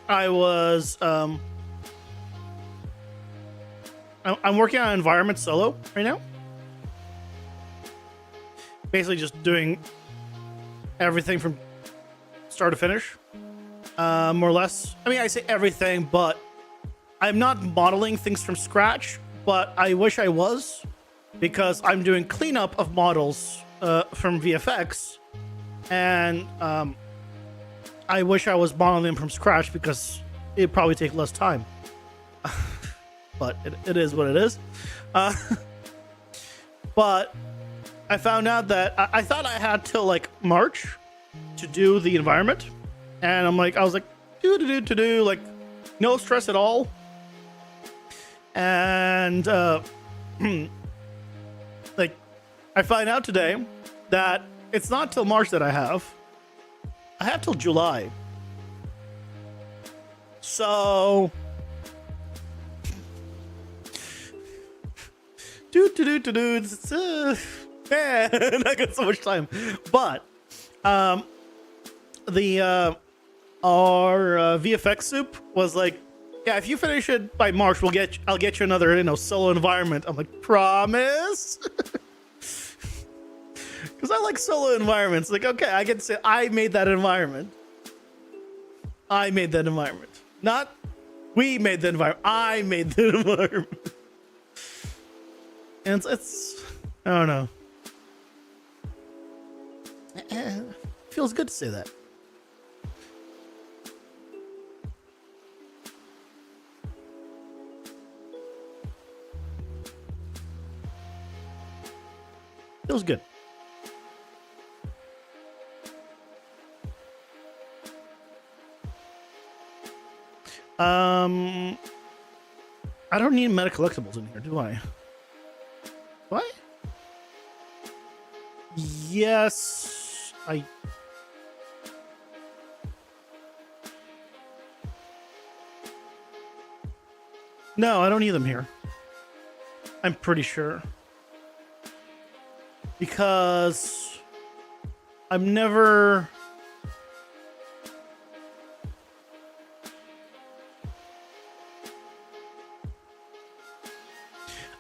S2: I was I'm working on environment solo right now. Basically just doing everything from start to finish. More or less. I mean, I say everything, but I'm not modeling things from scratch, but I wish I was, because I'm doing cleanup of models from VFX, and I wish I was modeling them from scratch because it'd probably take less time. But it is what it is. But I found out that I thought I had till like March to do the environment, and I was like, do, like no stress at all. And like I find out today that it's not till March that I have till July. So man, I got so much time. But our VFX soup was like, yeah, if you finish it by March, I'll get you another, solo environment. I'm like, promise? Because I like solo environments. Like, okay, I get to say I made that environment. I made that environment. Not we made the environment. I made the environment. And it's I don't know. Feels good to say that. Feels good. I don't need meta collectibles in here, do I? What? Yes, No, I don't need them here. I'm pretty sure. Because I'm never...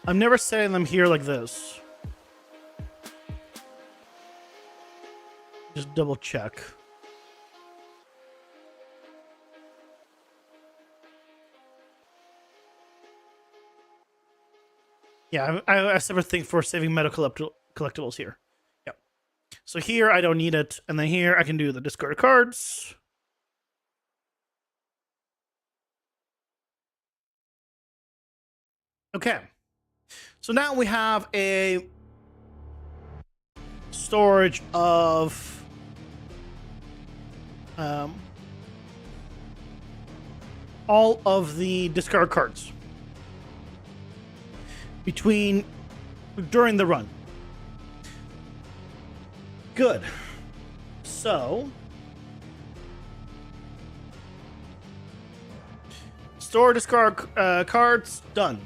S2: I'm never setting them here like this. Just double check. Yeah, I have a separate thing for saving meta collectibles here. Yep. So here I don't need it, and then here I can do the discard cards. Okay. So now we have a storage of all of the discard cards during the run. Good. So store discard cards. Done.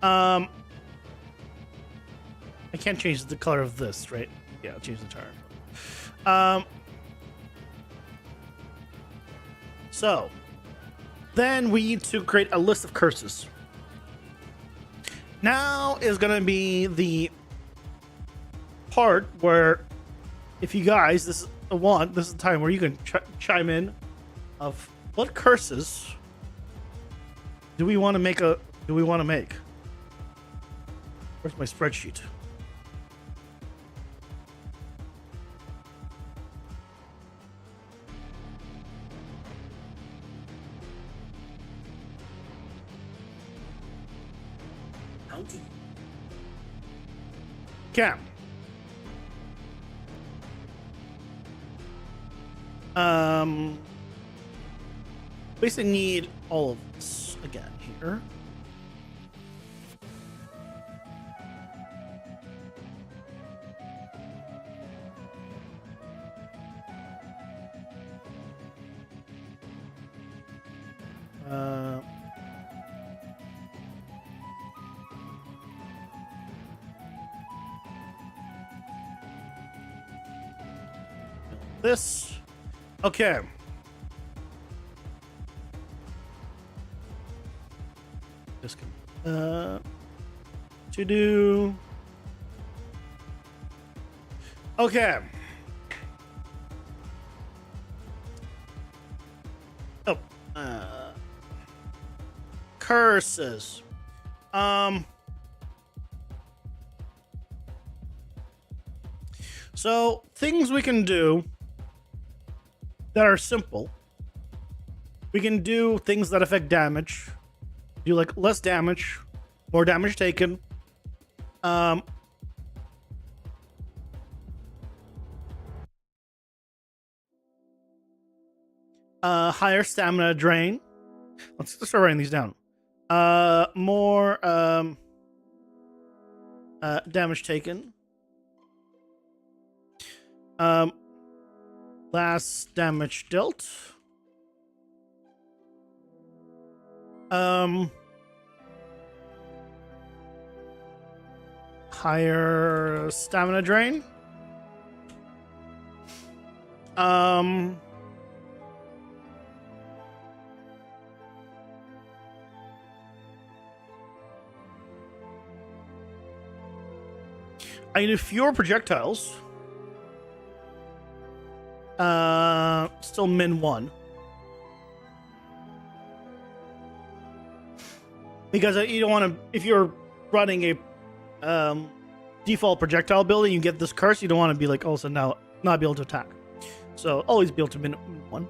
S2: I can't change the color of this, right? Yeah, I'll change the tire. So then we need to create a list of curses. Now is gonna be the part where, if you guys, this is the time where you can chime in of what curses do we want to make. Where's my spreadsheet? Cam. Basically need all of this again here. This. Okay. This can to do. Okay. Oh. Curses. So things we can do that are simple. We can do things that affect damage. Do like less damage, more damage taken. Higher stamina drain. Let's start writing these down. More damage taken. Less damage dealt. Higher stamina drain. I need fewer projectiles. Still min 1. Because you don't want to, if you're running a default projectile building, you get this curse, you don't want to be like also now not be able to attack. So always be able to min 1.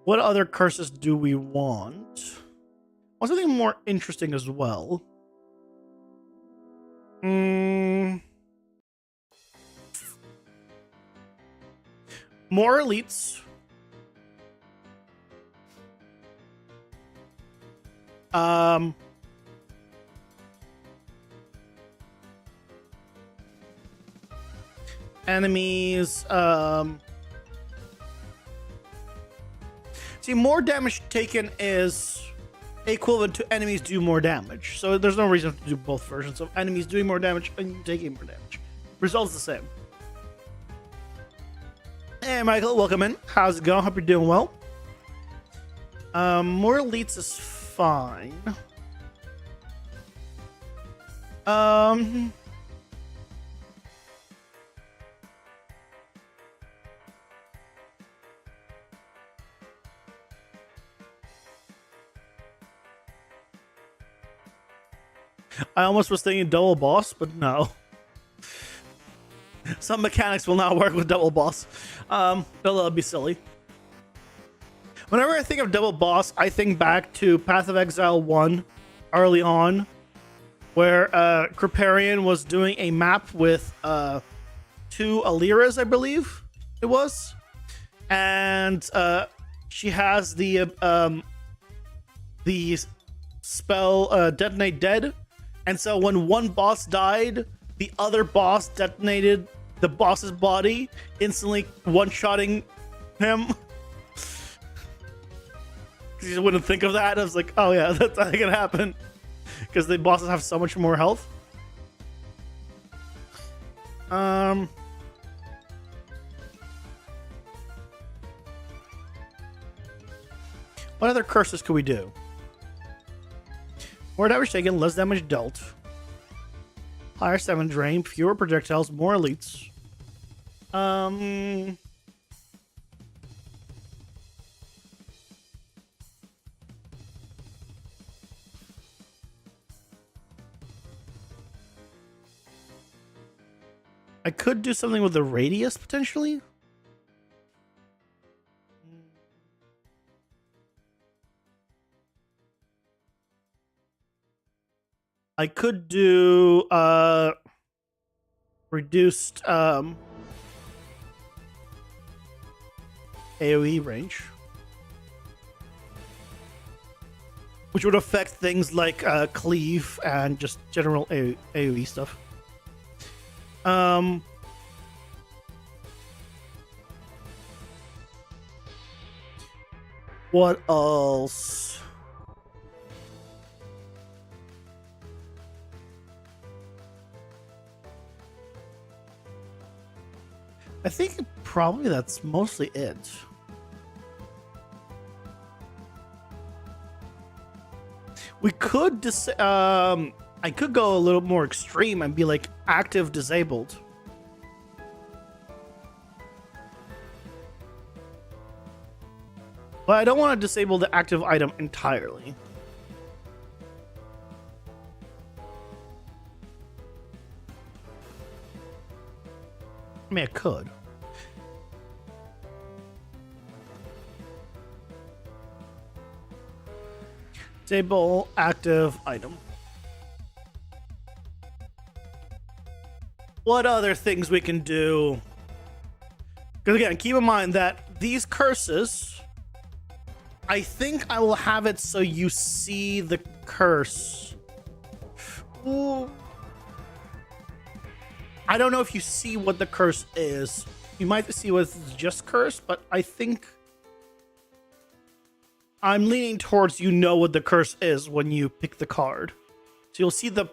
S2: What other curses do we want? I want something more interesting as well. More elites. Enemies. See, more damage taken is equivalent to enemies do more damage. So there's no reason to do both versions of enemies doing more damage and taking more damage. Results the same. Hey, Michael, welcome in. How's it going? Hope you're doing well. More elites is fine. I almost was thinking double boss, but no. Some mechanics will not work with double boss. That'll be silly. Whenever I think of double boss, I think back to Path of Exile 1 early on, where Kriparian was doing a map with 2 Aliras, I believe it was. And she has the spell Detonate Dead. And so when one boss died, the other boss detonated the boss's body, instantly one-shotting him. You just wouldn't think of that. I was like, oh yeah, that's not gonna happen. Because the bosses have so much more health. What other curses could we do? More damage taken, less damage dealt. Higher stamina drain, fewer projectiles, more elites. I could do something with the radius, potentially. I could do reduced AoE range, which would affect things like cleave and just general AoE stuff. What else? I think probably that's mostly it. We could I could go a little more extreme and be like active disabled. But I don't want to disable the active item entirely. I mean, I could. Disable active item. What other things we can do? Because again, keep in mind that these curses, I think I will have it so you see the curse. Ooh. I don't know if you see what the curse is. You might see what it's just curse, but I think I'm leaning towards you know what the curse is when you pick the card. So you'll see the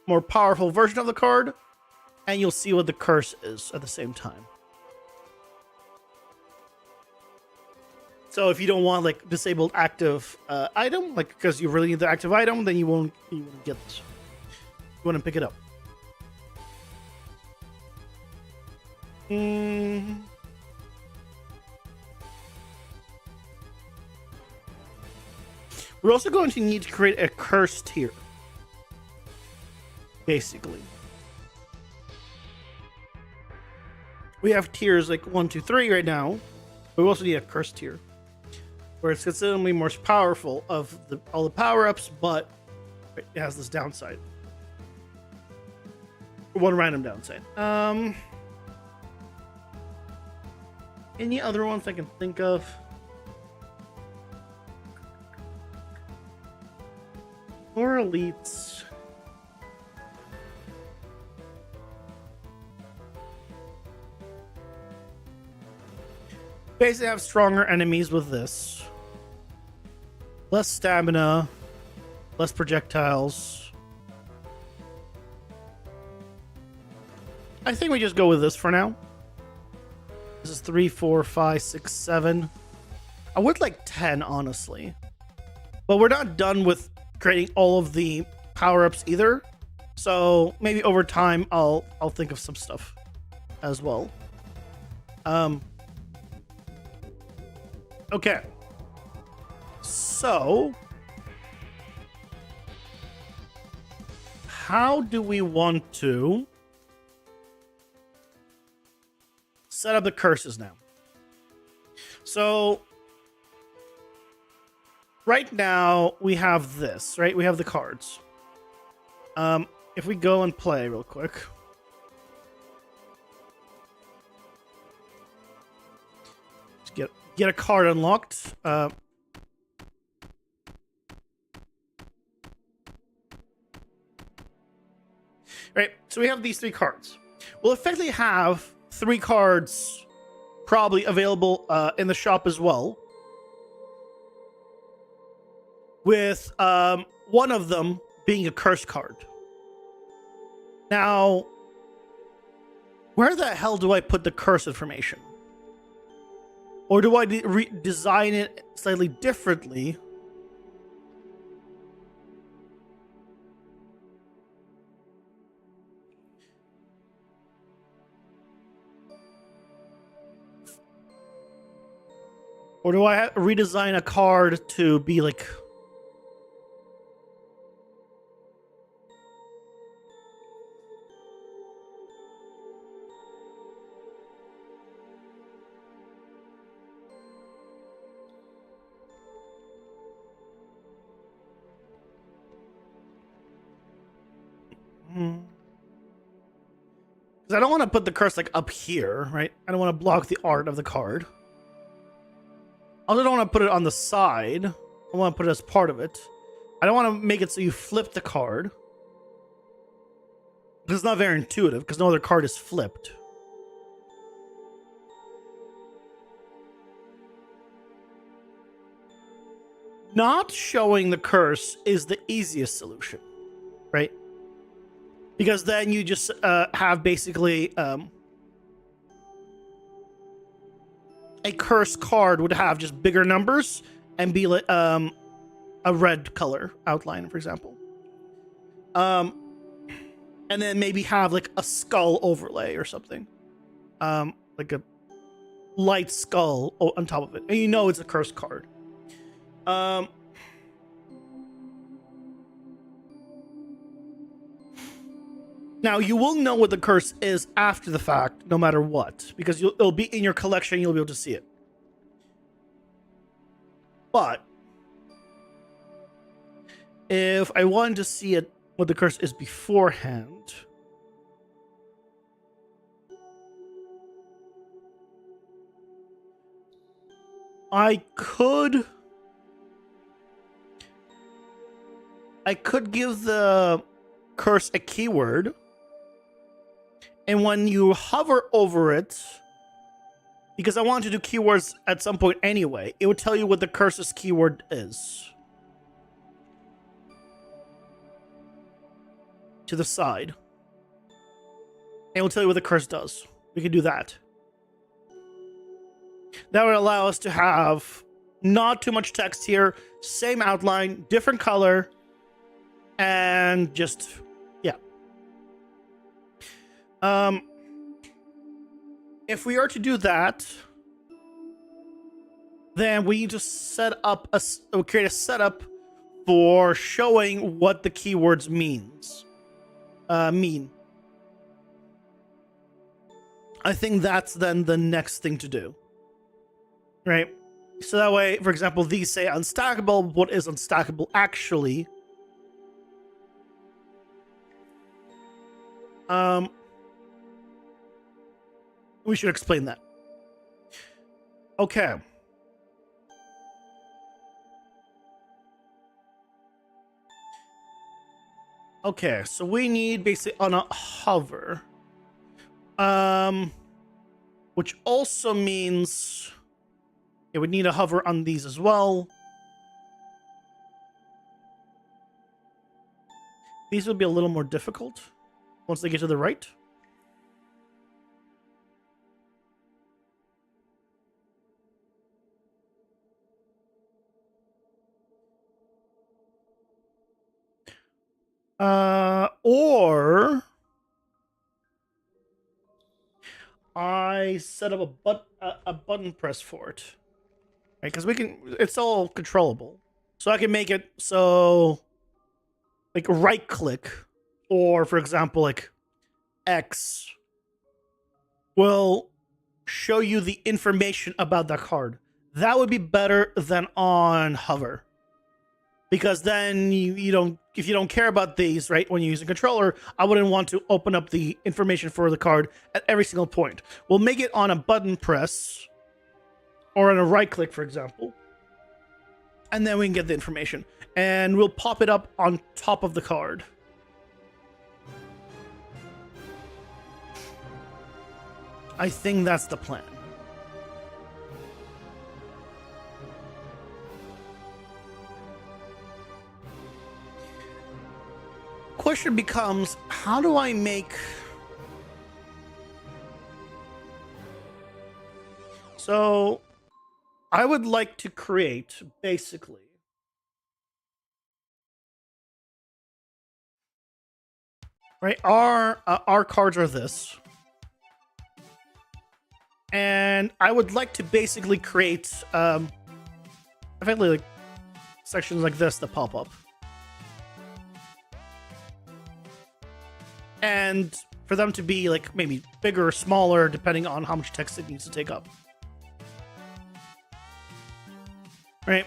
S2: more powerful version of the card, and you'll see what the curse is at the same time. So if you don't want like disabled active item, like because you really need the active item, then you won't get this. You wouldn't pick it up. We're also going to need to create a curse tier. Basically. We have tiers like 1, 2, 3 right now. But we also need a curse tier. Where it's considerably more powerful of all the power-ups, but it has this downside. One random downside. Any other ones I can think of? More elites. Basically have stronger enemies with this. Less stamina. Less projectiles. I think we just go with this for now. This is 3, 4, 5, 6, 7. I would like 10, honestly. But we're not done with creating all of the power-ups either. So maybe over time I'll think of some stuff as well. Okay. So how do we want to set up the curses now? So right now we have this, right? We have the cards. If we go and play real quick. Let's get a card unlocked. Right, so we have these 3 cards. We'll effectively have 3 cards probably available in the shop as well, with one of them being a curse card. Now, where the hell do I put the curse information? Or do I design it slightly differently? Or do I redesign a card to be like... Because I don't want to put the curse like up here, right? I don't want to block the art of the card. I also don't want to put it on the side. I want to put it as part of it. I don't want to make it so you flip the card. It's not very intuitive because no other card is flipped. Not showing the curse is the easiest solution, right? Because then you just have basically a curse card would have just bigger numbers and be like a red color outline, for example. And then maybe have like a skull overlay or something. Like a light skull on top of it. And you know it's a curse card. Now, you will know what the curse is after the fact, no matter what. Because it'll be in your collection, you'll be able to see it. But if I wanted to see it, what the curse is beforehand, I could give the curse a keyword, and when you hover over it, because I want to do keywords at some point anyway, it would tell you what the curse's keyword is. To the side. And it will tell you what the curse does. We can do that. That would allow us to have not too much text here, same outline, different color, and just, yeah. If we are to do that, then we need to set up create a setup for showing what the keywords mean. I think that's then the next thing to do. Right? So that way, for example, these say unstackable. What is unstackable actually? We should explain that. Okay. Okay, so we need basically on a hover. Which also means it would need a hover on these as well. These would be a little more difficult once they get to the right. Or I set up a button press for it, right? Because it's all controllable. So I can make it so, like, right click, or for example, like X will show you the information about that card. That would be better than on hover. Because then you don't, if you don't care about these, right, when you use a controller, I wouldn't want to open up the information for the card at every single point. We'll make it on a button press or on a right click, for example. And then we can get the information. And we'll pop it up on top of the card. I think that's the plan. Question becomes, how do I make... So, I would like to create, basically, right? Our cards are this, and I would like to basically create, effectively, like sections like this that pop up, and for them to be like maybe bigger or smaller depending on how much text it needs to take up. Right.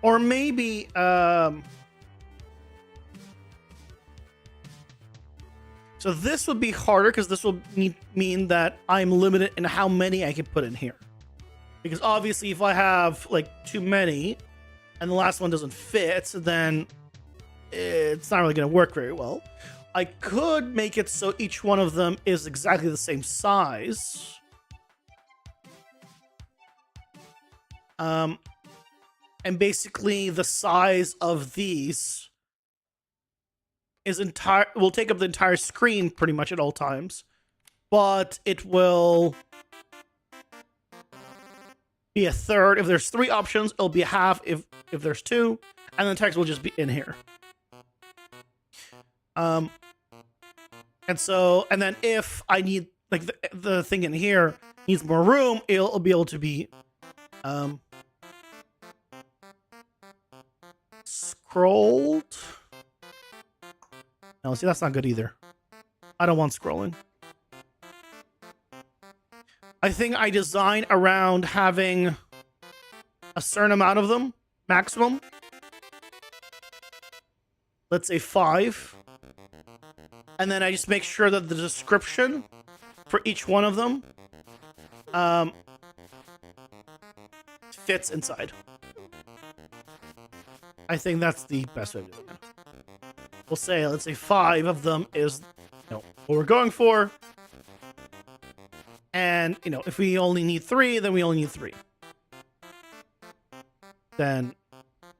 S2: Or maybe so this would be harder because this will mean that I'm limited in how many I can put in here. Because obviously if I have like too many and the last one doesn't fit, then it's not really going to work very well. I could make it so each one of them is exactly the same size. And basically the size of these is will take up the entire screen pretty much at all times, but it will be a third. If there's 3 options, it'll be a half if there's 2, and the text will just be in here. And then if I need, like, the thing in here needs more room, it'll be able to be scrolled. No, see, that's not good either. I don't want scrolling. I think I design around having a certain amount of them, maximum. Let's say 5. And then I just make sure that the description for each one of them fits inside. I think that's the best way of doing it. We'll say, let's say 5 of them is, what we're going for. And, if we only need 3, then we only need 3. Then,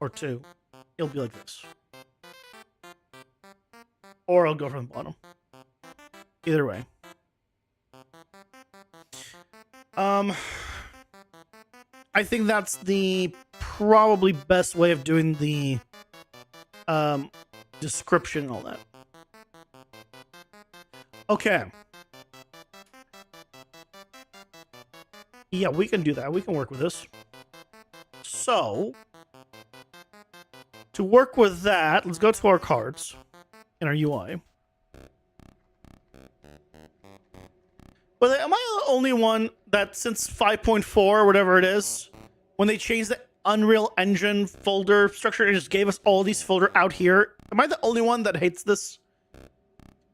S2: or 2, it'll be like this. Or I'll go from the bottom. Either way. I think that's the probably best way of doing the description and all that. Okay. Yeah, we can do that. We can work with this. So, to work with that, let's go to our cards in our UI. But am I the only one that since 5.4 or whatever it is, when they changed the Unreal Engine folder structure, it just gave us all these folders out here? Am I the only one that hates this?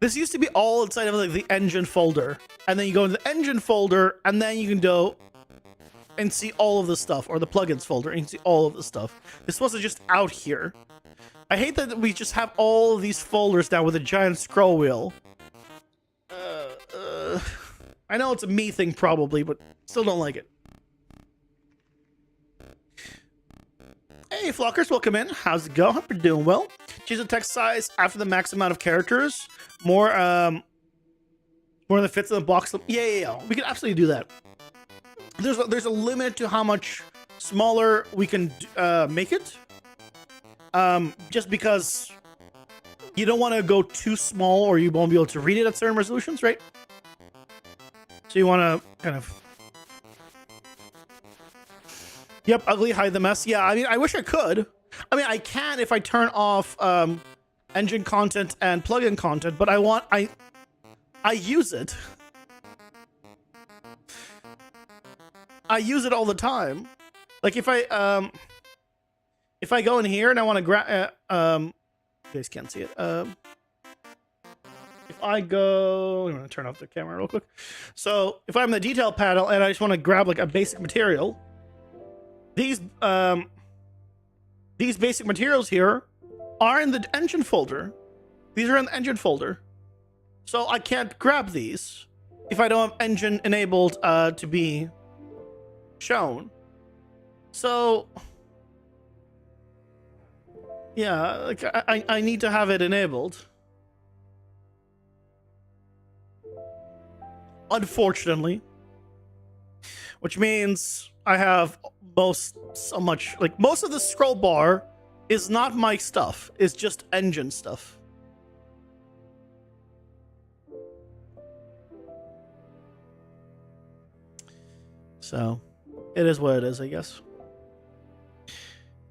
S2: This used to be all inside of like the engine folder, and then you go into the engine folder, and then you can go and see all of the stuff, or the plugins folder, and you can see all of the stuff. This wasn't just out here. I hate that we just have all of these folders now with a giant scroll wheel. I know it's a me thing probably, but still don't like it. Hey Flockers, welcome in. How's it going? Hope you're doing well. Change the text size after the max amount of characters. More than fits in the box. Yeah. We can absolutely do that. There's a limit to how much smaller we can make it. Just because you don't want to go too small or you won't be able to read it at certain resolutions, right? So you want to kind of... Yep, ugly, hide the mess. Yeah, I mean, I wish I could. I mean, I can if I turn off engine content and plugin content, but I use it. I use it all the time. Like if I go in here and I want to grab, you guys can't see it. If I go, I'm gonna turn off the camera real quick. So if I'm in the detail panel and I just want to grab like a basic material, these basic materials here are in the engine folder. These are in the engine folder. So I can't grab these if I don't have engine enabled to be shown. So yeah, like I need to have it enabled. Unfortunately. Which means I have most of the scroll bar is not my stuff. It's just engine stuff. So it is what it is, I guess.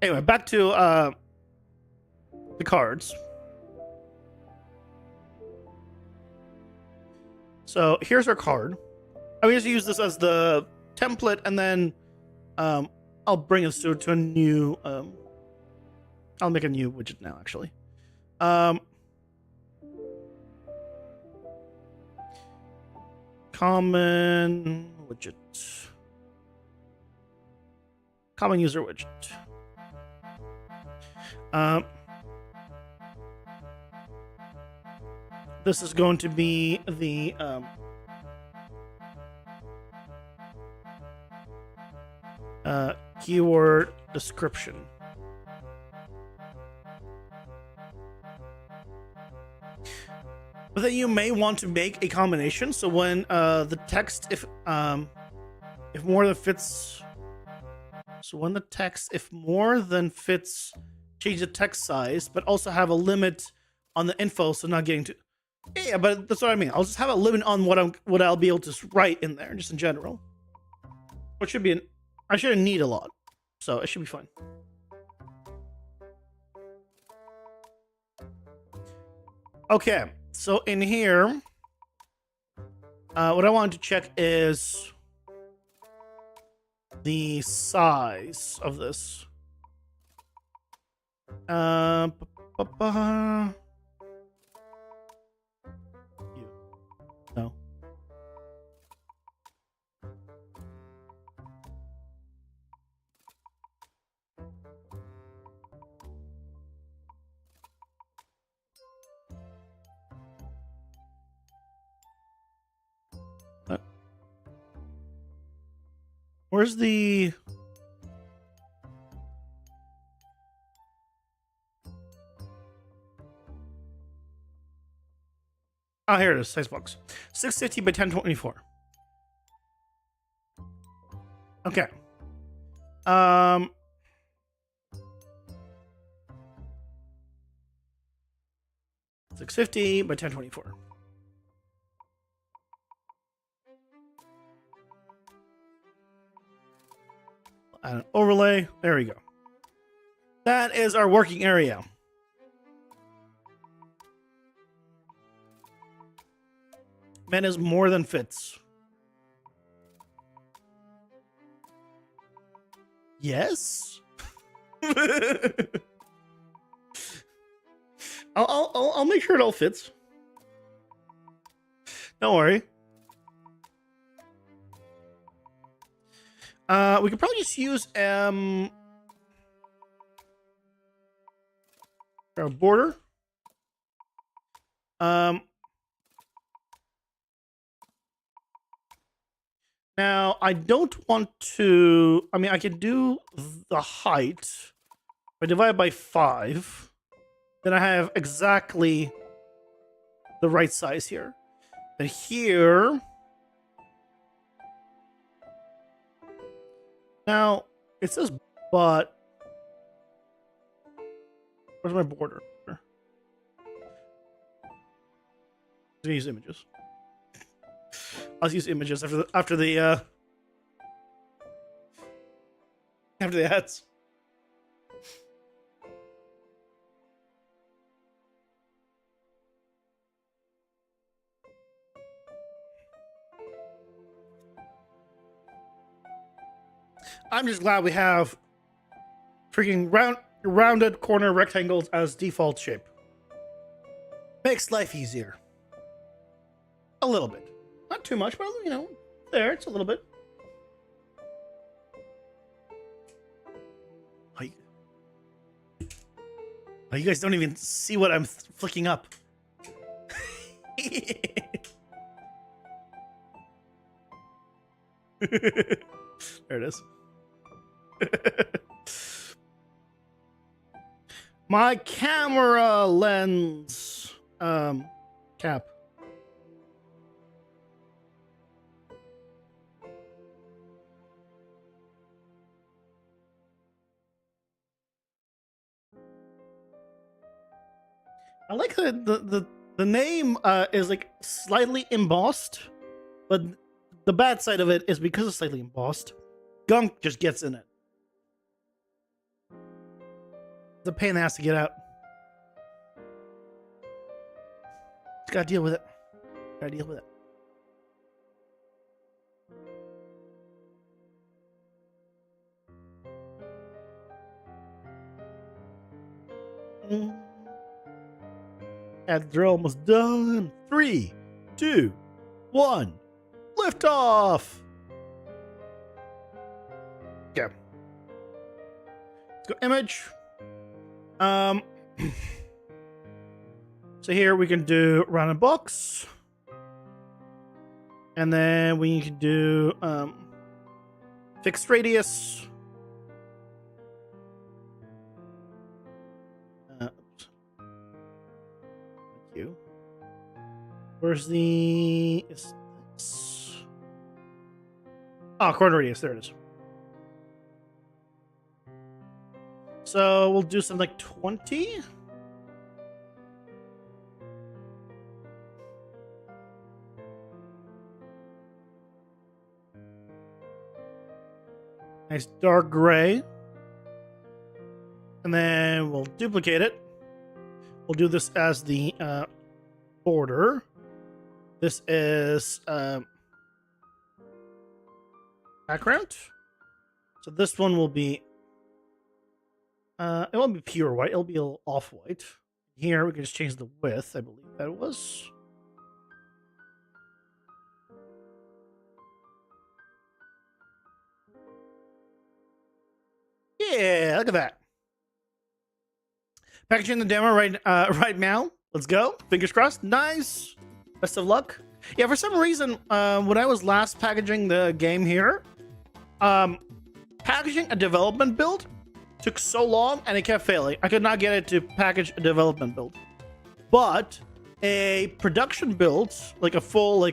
S2: Anyway, back to the cards. So here's our card. I'm going to use this as the template, and then I'll bring us to a new. I'll make a new widget now, actually. Common widget. Common user widget. This is going to be the keyword description. But then you may want to make a combination. So when the text, if more than fits. So when the text, if more than fits, change the text size, but also have a limit on the info, so not getting to. Yeah, but that's what I mean. I'll just have a limit on what I'll be able to write in there, just in general. What should be I shouldn't need a lot, so it should be fine. Okay, so in here, what I wanted to check is the size of this. No. Where's the... Oh, here it is. Size box. 650 by 1024. Okay. 650 by 1024. Add an overlay. There we go. That is our working area. Man is more than fits. Yes. I'll make sure it all fits. Don't worry. We could probably just use our border. Now I don't want to. I mean, I can do the height. If I divide by 5, then I have exactly the right size here. But here. Now, it says but. Where's my border? I'm gonna use images. I'll use images after the ads. I'm just glad we have freaking rounded corner rectangles as default shape. Makes life easier. A little bit. Not too much, but you know, there, it's a little bit. Oh, you guys don't even see what I'm flicking up. There it is. My camera lens cap. I like the name is like slightly embossed, but the bad side of it is because it's slightly embossed, gunk just gets in it. It's a pain in the ass to get out. Just gotta deal with it. Gotta deal with it. And they're almost done. 3, 2, 1. Lift off. Okay. Let's go image. So here we can do random box. And then we can do fixed radius. Where's the... Oh, corner radius. There it is. So we'll do something like 20. Nice dark gray. And then we'll duplicate it. We'll do this as the border. This is background. So this one will be it won't be pure white, it'll be a little off-white. Here we can just change the width, I believe that it was. Yeah, look at that. Packaging the demo right now. Let's go. Fingers crossed. Nice. Best of luck. Yeah, for some reason, when I was last packaging the game here, packaging a development build took so long and it kept failing. I could not get it to package a development build. But a production build, like a full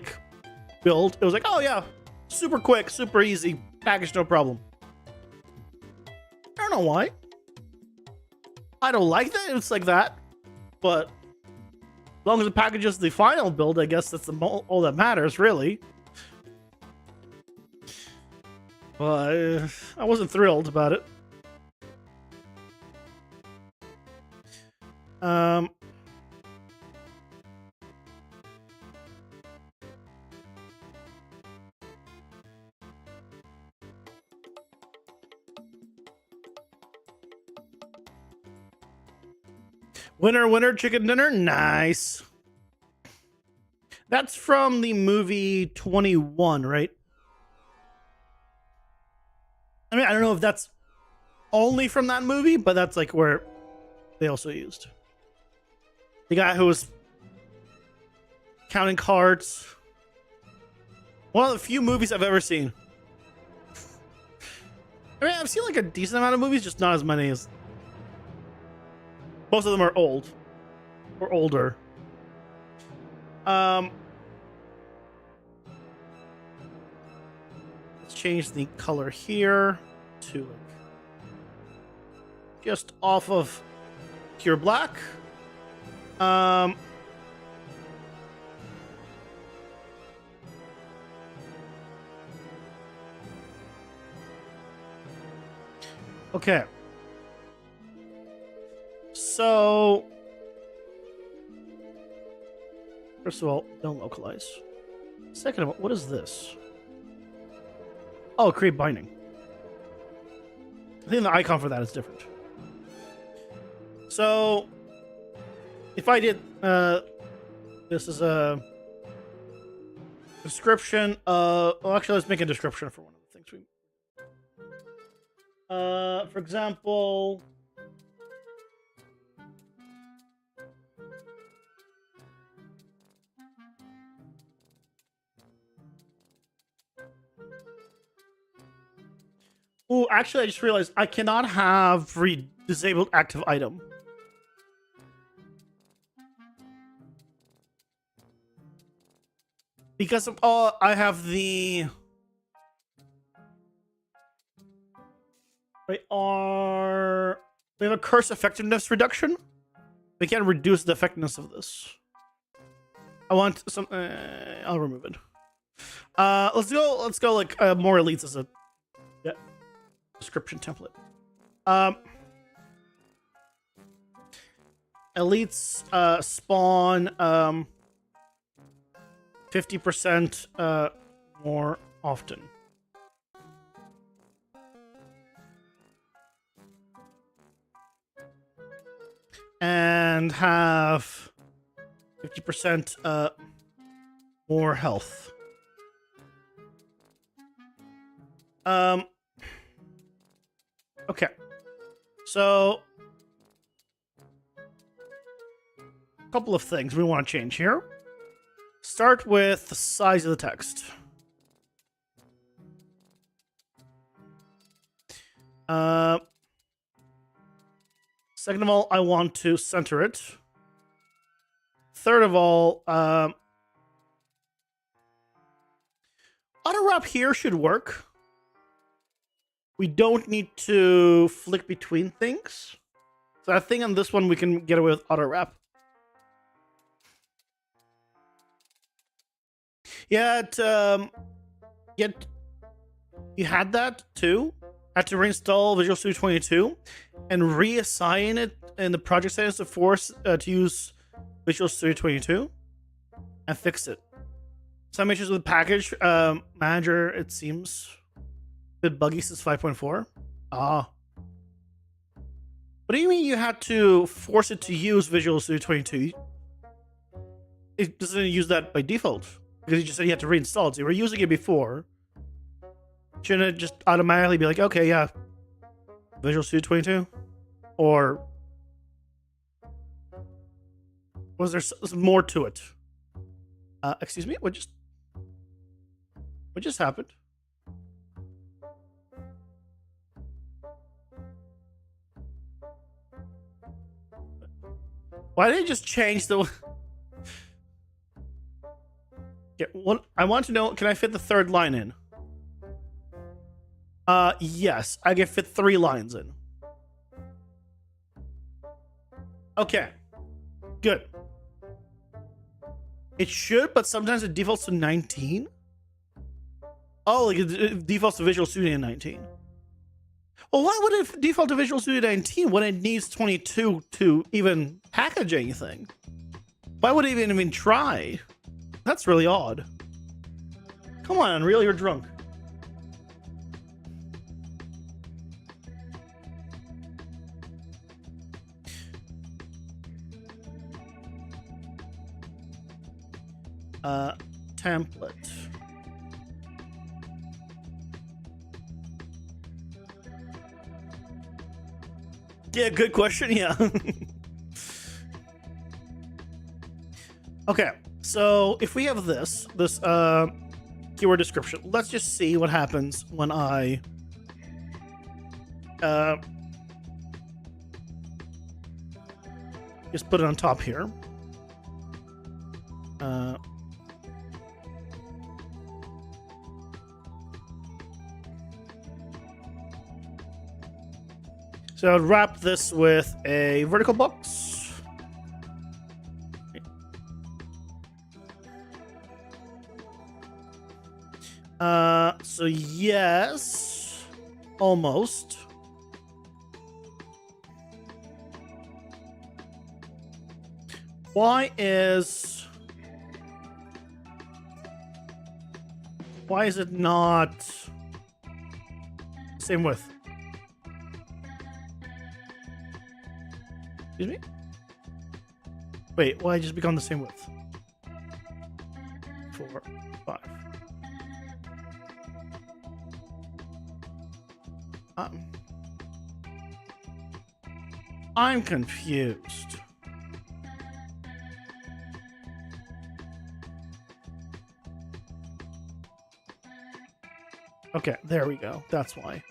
S2: build, it was like, oh yeah, super quick, super easy, package no problem. I don't know why. I don't like that it's like that, but as long as it packages the final build, I guess that's all that matters, really. But I wasn't thrilled about it. Winner, winner, chicken dinner. Nice. That's from the movie 21, right? I mean, I don't know if that's only from that movie, but that's like where they also used. The guy who was counting cards. One of the few movies I've ever seen. I mean, I've seen like a decent amount of movies, just not as many as... Most of them are old. Or older. Let's change the color here to like just off of pure black. Okay. So, first of all, don't localize. Second of all, what is this? Oh, create binding. I think the icon for that is different. So, if I did, this is a description of, well, actually, let's make a description for one of the things we, for example, Oh, actually, I just realized I cannot have disabled active item. Because of I have the we have a curse effectiveness reduction. We can reduce the effectiveness of this. I want some. I'll remove it. Let's go. Let's go like more elites as a description template. Elites spawn 50% more often. And have 50% more health. Okay. So a couple of things we want to change here. Start with the size of the text. Second of all, I want to center it. Third of all, auto wrap here should work. We don't need to flick between things. So I think on this one we can get away with auto wrap. Yeah, you had that too. Had to reinstall Visual Studio 22 and reassign it in the project settings to force to use Visual Studio 22 and fix it. Some issues with the package manager, it seems a bit buggy since 5.4. Ah. What do you mean you had to force it to use Visual Studio 22? It doesn't use that by default because you just said you had to reinstall it. So you were using it before. Shouldn't it just automatically be like, okay, yeah, Visual Studio 22? Or was there more to it? Excuse me, what just happened? Why did it just change the... Yeah, what I want to know, can I fit the third line in? Yes, I can fit 3 lines in. Okay, good. It should, but sometimes it defaults to 19. Oh, like it defaults to Visual Studio 19. Well, why would it default to Visual Studio 19 when it needs 22 to even package anything? Why would it even try? That's really odd. Come on, Unreal, you're drunk. Template. Yeah, good question. Yeah. Okay, so if we have this keyword description, let's just see what happens when I just put it on top here. So I'll wrap this with a vertical box. So yes, almost. Why is it not same width? Excuse me? Wait, why just become the same width? 4, 5. I'm confused. Okay, there we go. That's why.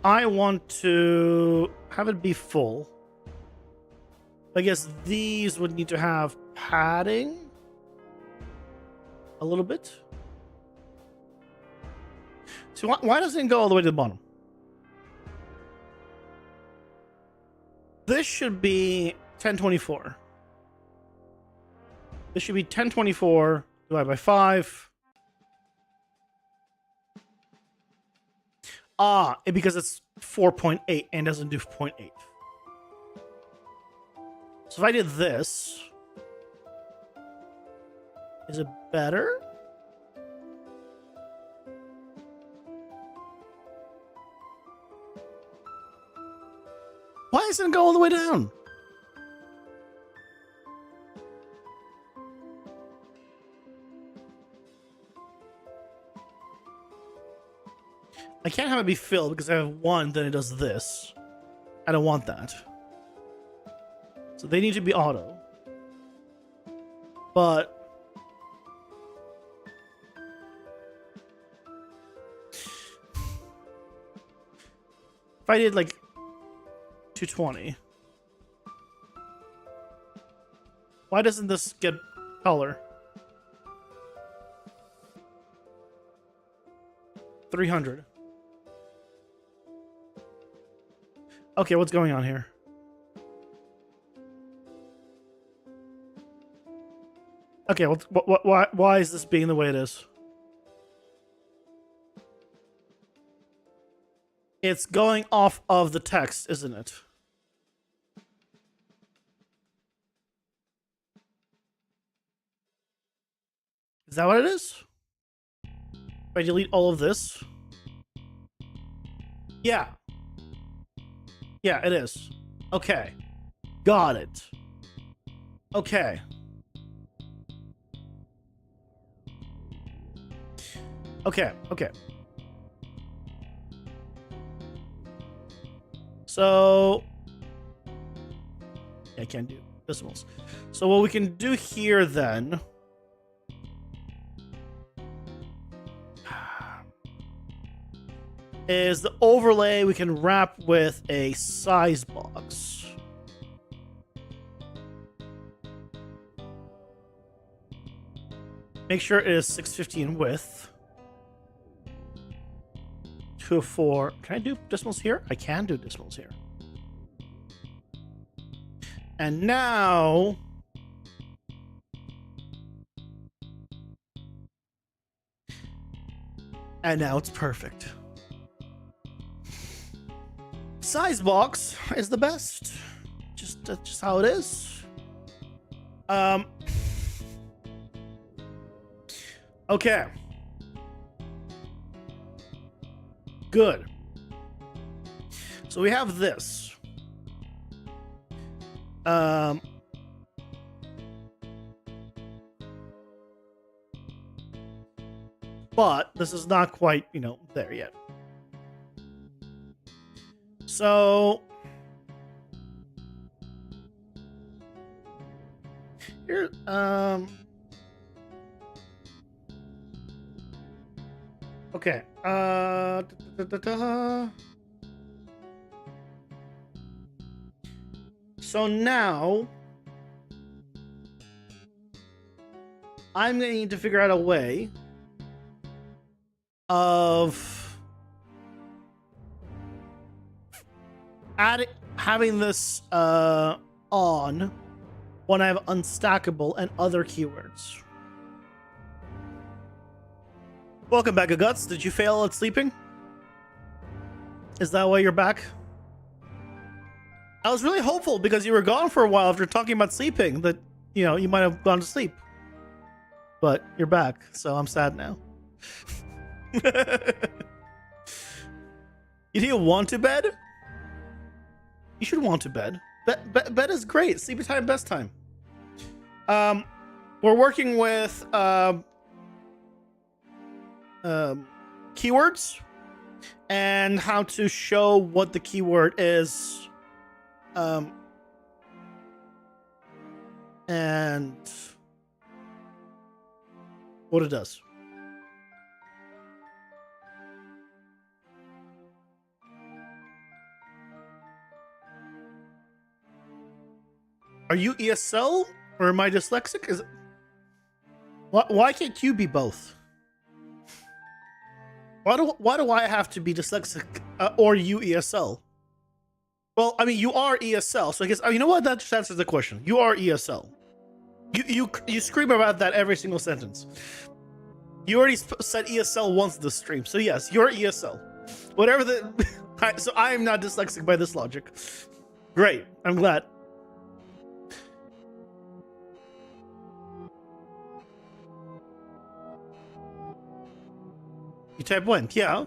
S2: I want to have it be full. I guess these would need to have padding a little bit. So why doesn't it go all the way to the bottom? This should be 1024. This should be 1024 divided by 5. Because it's 4.8 and doesn't do 0.8. So if I did this, is it better? Why doesn't it go all the way down? I can't have it be filled because I have one, then it does this. I don't want that. So they need to be auto. But if I did like 220, why doesn't this get color? 300. Okay, what's going on here? Okay, why is this being the way it is? It's going off of the text, isn't it? Is that what it is? If I delete all of this? Yeah. Yeah, it is. Okay. Got it. Okay. Okay, okay. So I can't do decimals. So what we can do here then is the overlay we can wrap with a size box. Make sure it is 650 in width. 204. Can I do decimals here? I can do decimals here. And now it's perfect. Size box is the best. That's just how it is. Okay. Good. So we have this. But this is not quite, there yet. So here, okay. So now I'm going to need to figure out a way of having this on when I have unstackable and other keywords. Welcome back, Guts. Did you fail at sleeping? Is that why you're back? I was really hopeful because you were gone for a while after talking about sleeping that, you might have gone to sleep. But you're back, so I'm sad now. You didn't want to bed? You should want to bed. Bed is great. Sleepy time, best time. We're working with keywords and how to show what the keyword is, and what it does. Are you ESL or am I dyslexic? Is why can't you be both? Why do I have to be dyslexic or you ESL? Well, I mean, you are ESL, so I guess you know what, that just answers the question. You are ESL. You scream about that every single sentence. You already said ESL once this stream, so yes, you're ESL. Whatever the so I am not dyslexic by this logic. Great, I'm glad. You type went, yeah.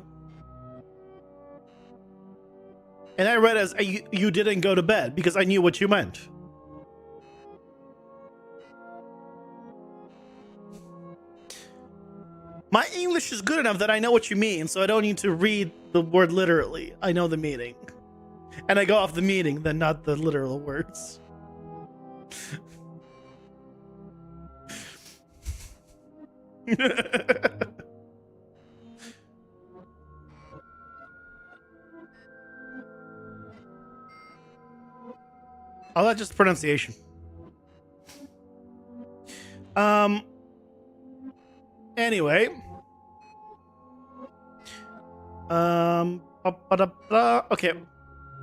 S2: And I read as you didn't go to bed because I knew what you meant. My English is good enough that I know what you mean, so I don't need to read the word literally. I know the meaning. And I go off the meaning, then not the literal words. Oh, that's just pronunciation. Anyway. Okay.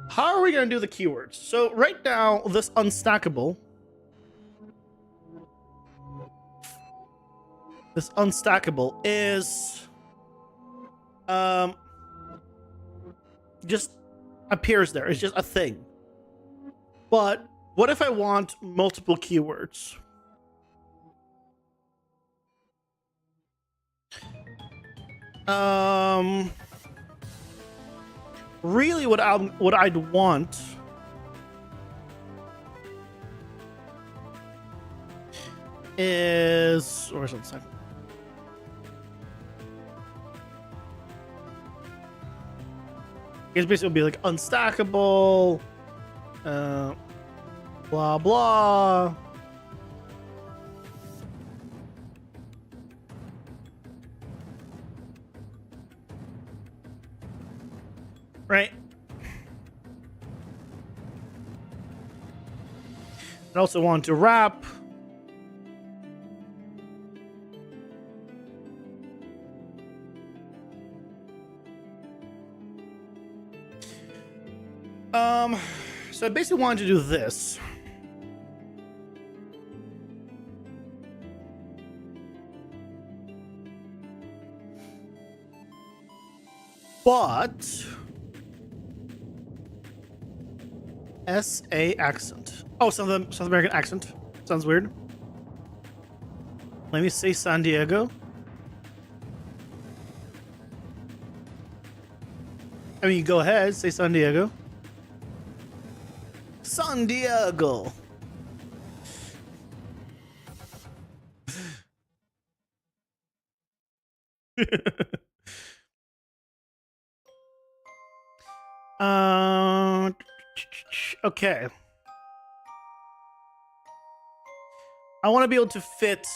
S2: How are we gonna do the keywords? So right now, this unstackable is just appears there. It's just a thing. But what if I want multiple keywords? Really what I'd want is, or something. It's basically be like unstackable, blah blah. Right. I also want to wrap. So I basically wanted to do this. But SA accent. Oh, South American accent. Sounds weird. Let me say San Diego. I mean, go ahead, say San Diego. San Diego. Okay. I want to be able to fit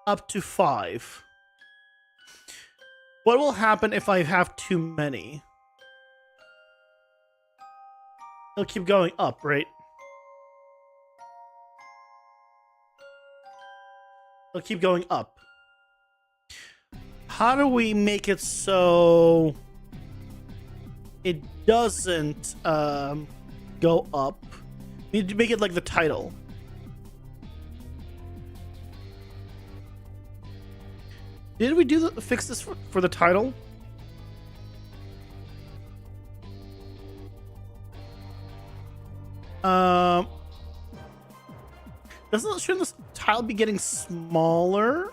S2: up to 5. What will happen if I have too many? It'll keep going up, right? It'll keep going up. How do we make it so it doesn't go up? We need to make it like the title. Did we fix this for the title? Shouldn't this tile be getting smaller?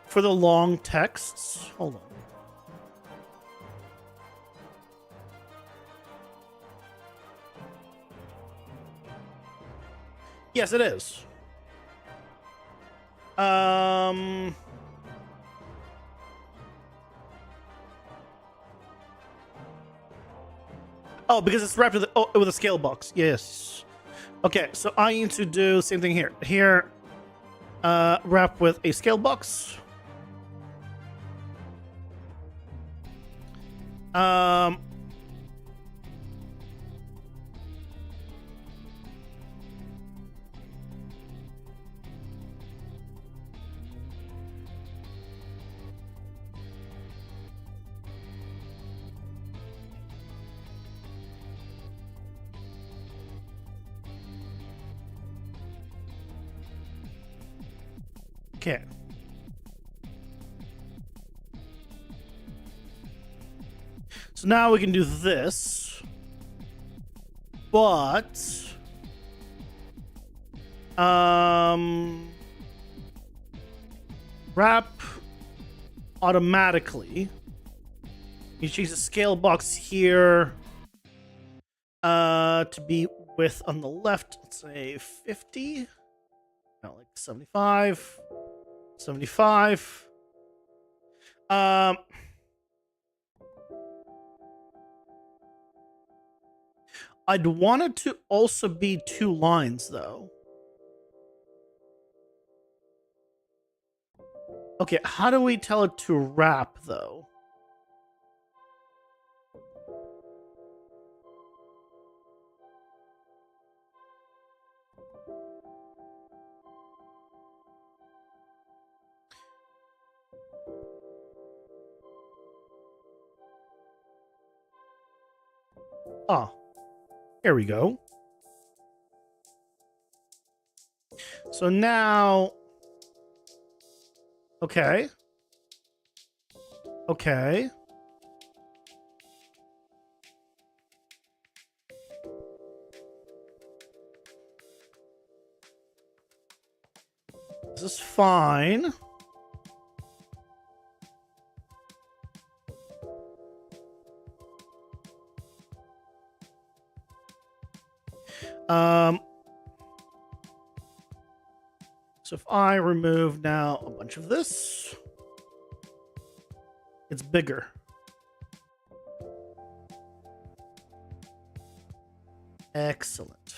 S2: For the long texts, hold on. Yes, it is. Oh, because it's wrapped with with a scale box. Yes. Okay, so I need to do the same thing here. Here, Wrap with a scale box. Okay. So now we can do this. But wrap automatically. You choose a scale box here to be with on the left, let's say 50. No, like 75. 75. I'd want it to also be 2 lines though. Okay, how do we tell it to wrap though? Oh, here we go. So now, okay. Okay. This is fine. So if I remove now a bunch of this, it's bigger. Excellent.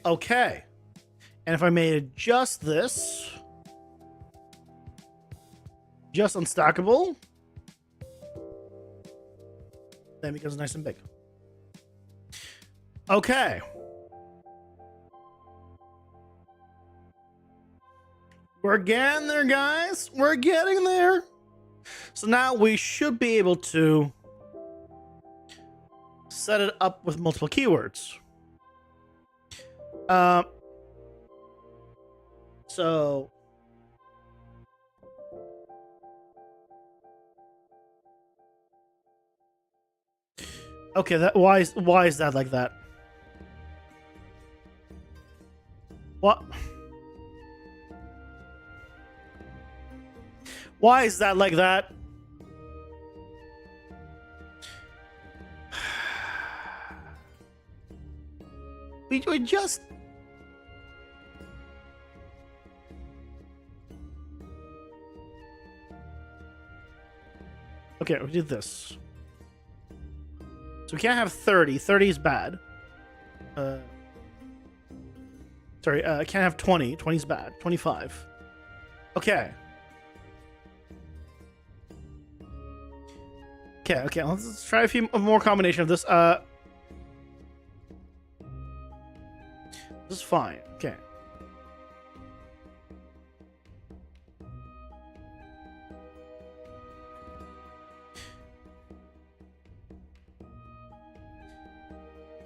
S2: Okay. And if I made just this, just unstackable, then it becomes nice and big. Okay. We're getting there, guys. We're getting there. So now we should be able to set it up with multiple keywords. So okay, that why is that like that? What? Why is that like that? We just... Okay, we did this. So we can't have 30. 30 is bad. Sorry, I can't have 20. 20 is bad. 25. Okay. Okay, let's try a few more combination of this. This is fine. Okay.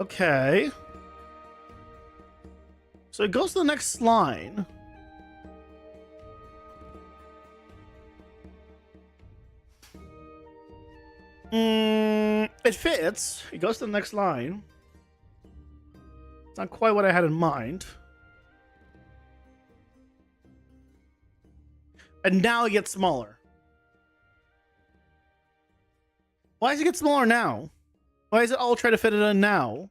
S2: Okay. So it goes to the next line. It fits. It goes to the next line. It's not quite what I had in mind. And now it gets smaller. Why does it get smaller now? Why does it all try to fit it in now?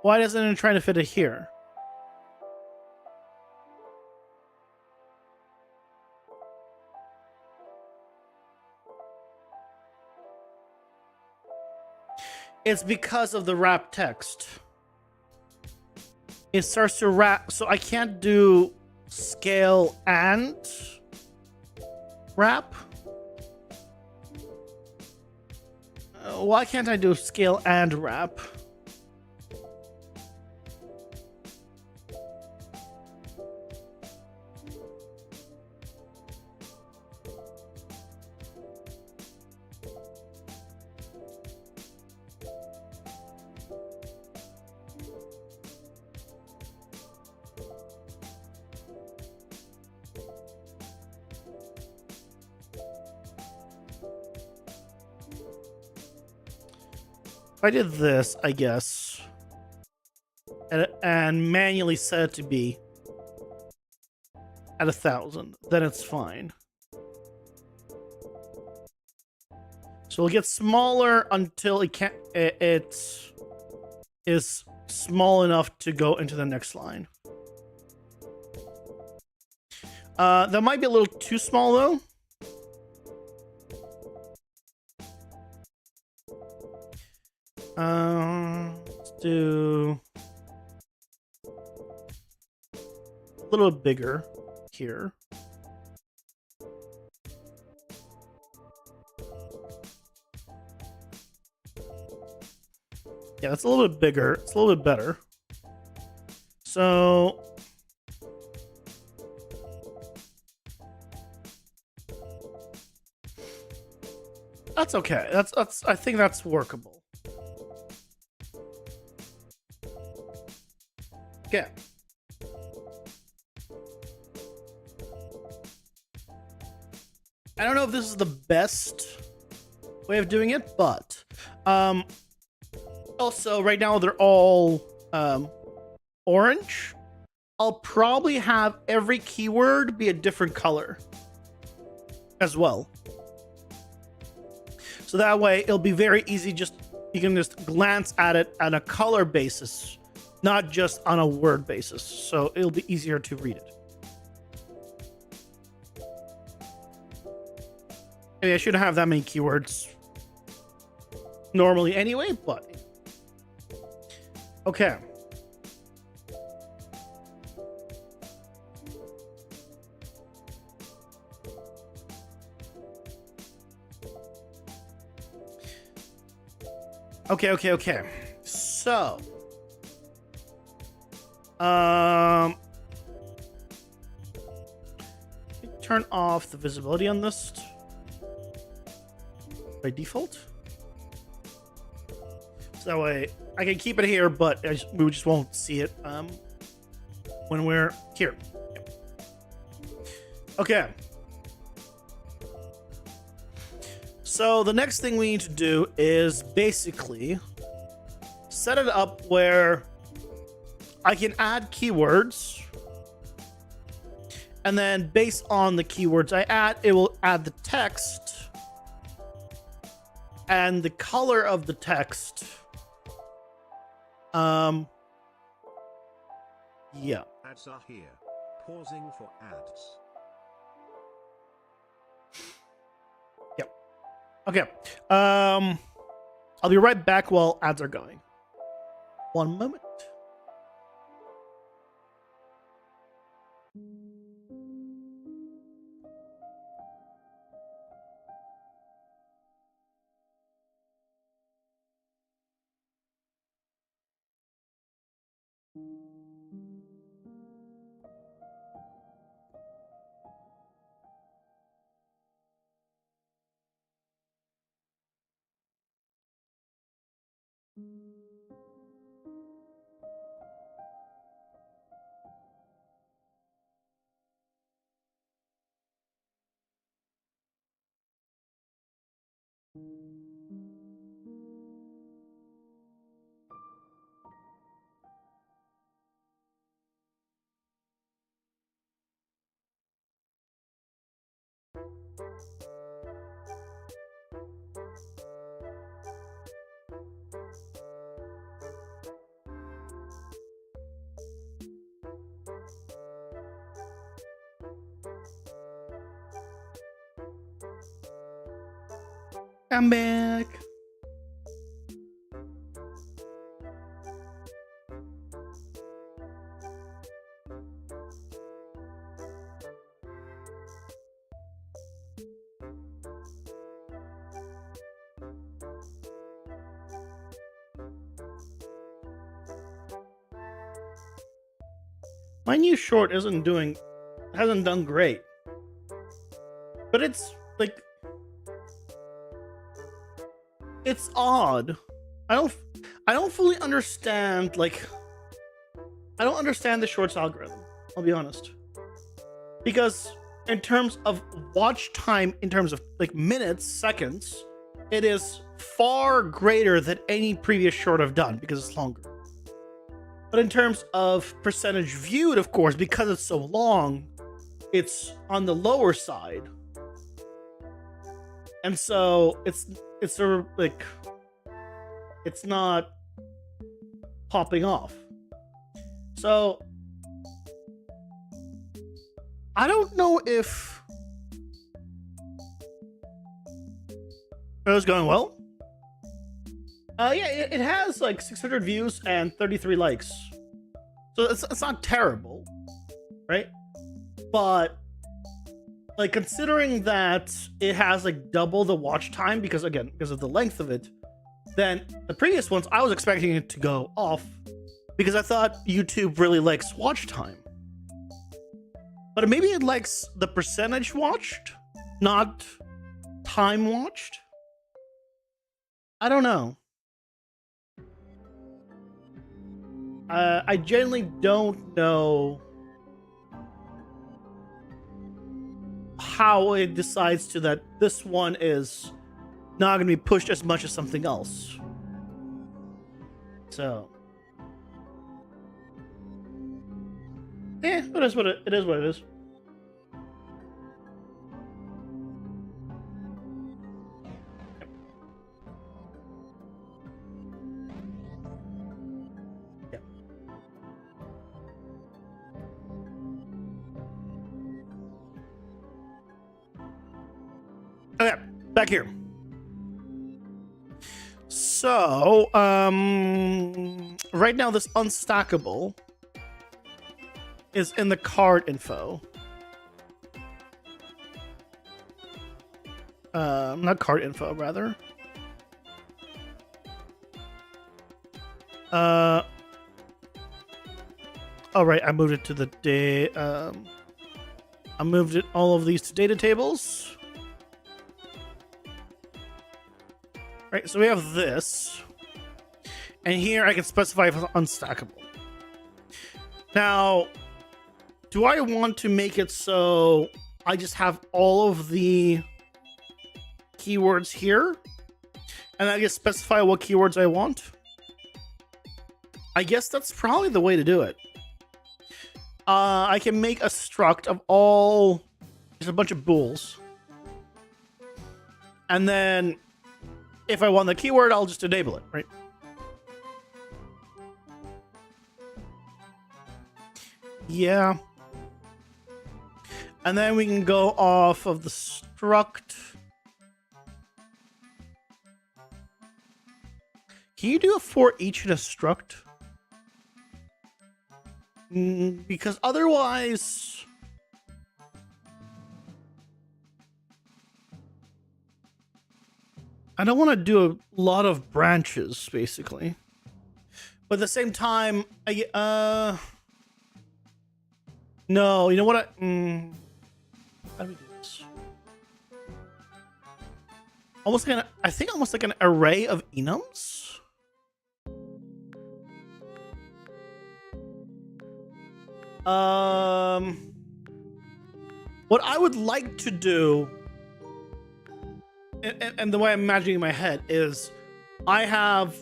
S2: Why doesn't it try to fit it here? it's because of the wrap text. It starts to wrap, so I can't do scale and wrap. Why can't I do scale and wrap? If I did this, I guess, and manually set it to be at 1,000, then it's fine. So it'll get smaller until it can't. It is small enough to go into the next line. That might be a little too small though. Let's do a little bigger here. Yeah, that's a little bit bigger. It's a little bit better. So that's okay. That's I think that's workable. Okay. I don't know if this is the best way of doing it, but also right now they're all orange. I'll probably have every keyword be a different color as well. So that way it'll be very easy, you can just glance at it on a color basis, not just on a word basis. So it'll be easier to read it. Maybe I shouldn't have that many keywords normally anyway, but okay. Okay. So, turn off the visibility on this by default. So that way I can keep it here, but we just won't see it when we're here. Okay. So the next thing we need to do is basically set it up where I can add keywords, and then based on the keywords I add, it will add the text and the color of the text. Yeah.
S1: Ads are here. Pausing for ads.
S2: Yep. Okay. I'll be right back while ads are going. One moment. I'm back. My new short hasn't done great. But it's like, it's odd. I don't fully understand, like, I don't understand the shorts algorithm, I'll be honest. Because in terms of watch time, in terms of like minutes, seconds, it is far greater than any previous short I've done because it's longer. But in terms of percentage viewed, of course, because it's so long, it's on the lower side. And so it's sort of like, it's not popping off. So I don't know if it was going well. Yeah, it has like 600 views and 33 likes. So it's not terrible, right? But like, considering that it has like double the watch time because of the length of it, then the previous ones I was expecting it to go off because I thought YouTube really likes watch time. But maybe it likes the percentage watched, not time watched. I don't know. I genuinely don't know how it decides to that this one is not going to be pushed as much as something else. So, it is what it is. Okay, back here. So, right now this unstackable is in the card info. Not card info, rather. Oh, right, I moved it to the day. I moved all of these to data tables. Right, so we have this, and here I can specify if it's unstackable. Now, do I want to make it so I just have all of the keywords here, and I just specify what keywords I want? I guess that's probably the way to do it. I can make a struct of all, just a bunch of bools, and then if I want the keyword, I'll just enable it, right? Yeah. And then we can go off of the struct. Can you do a for each in a struct? Because otherwise, I don't want to do a lot of branches, basically. But at the same time, no, you know what? How do we do this? I think almost like an array of enums. What I would like to do, and the way I'm imagining in my head, is I have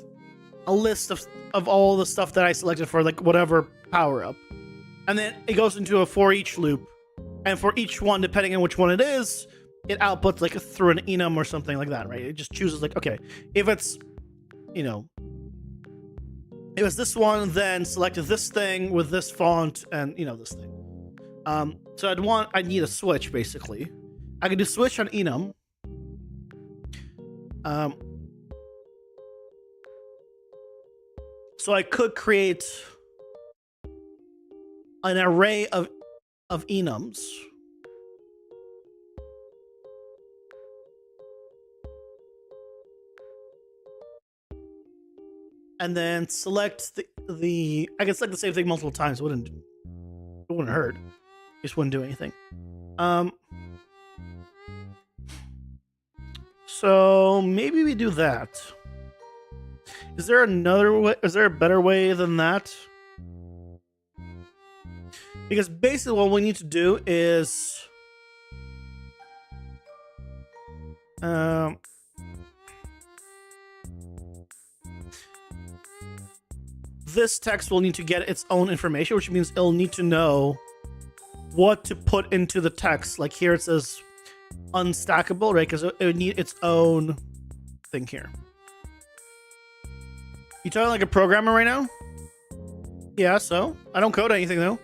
S2: a list of all the stuff that I selected for like whatever power up, and then it goes into a for each loop, and for each one, depending on which one it is, it outputs like through an enum or something like that, right? It just chooses like, okay, if it's, you know, if it's this one, then select this thing with this font and, you know, this thing. So I need a switch, basically. I can do switch on enum. So I could create an array of enums. And then select the I can select the same thing multiple times, wouldn't it? It wouldn't hurt. Just wouldn't do anything. So maybe we do that. Is there another way? Is there a better way than that? Because basically what we need to do is this text will need to get its own information, which means it'll need to know what to put into the text. Like here it says unstackable, right? Because it would need its own thing here. You talking like a programmer right now? Yeah, so I don't code anything though.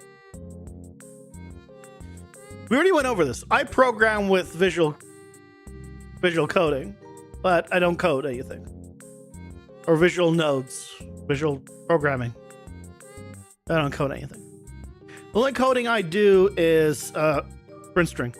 S2: We already went over this. I program with visual coding, but I don't code anything. Or visual nodes, visual programming. I don't code anything. The only coding I do is print string.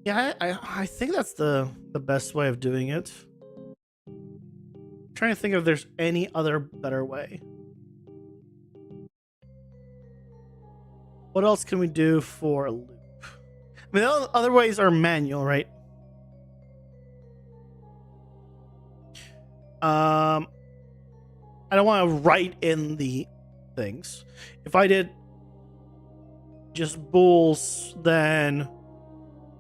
S2: Yeah, I think that's the best way of doing it. I'm trying to think if there's any other better way. What else can we do for a loop? I mean, the other ways are manual, right? I don't want to write in the things. If I did just bools, then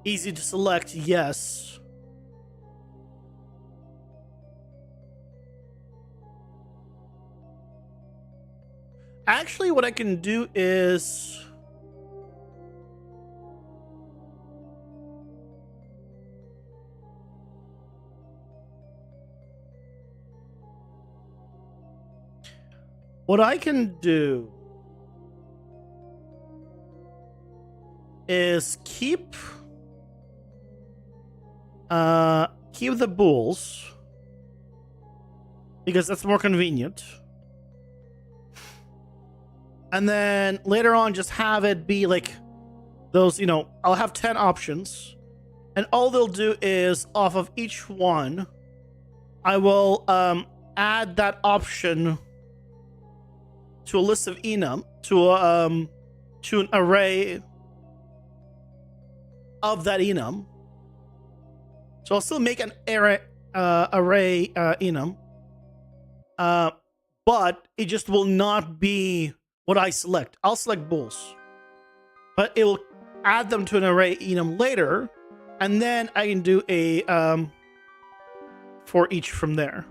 S2: easy to select, yes. Actually, what I can do is keep the bools because that's more convenient. And then later on just have it be like those, you know, I'll have 10 options and all they'll do is off of each one I will add that option to a list of enum to an array of that enum. So I'll still make an array enum, but it just will not be what I select. I'll select bools, but it will add them to an array enum later, and then I can do a for each from there.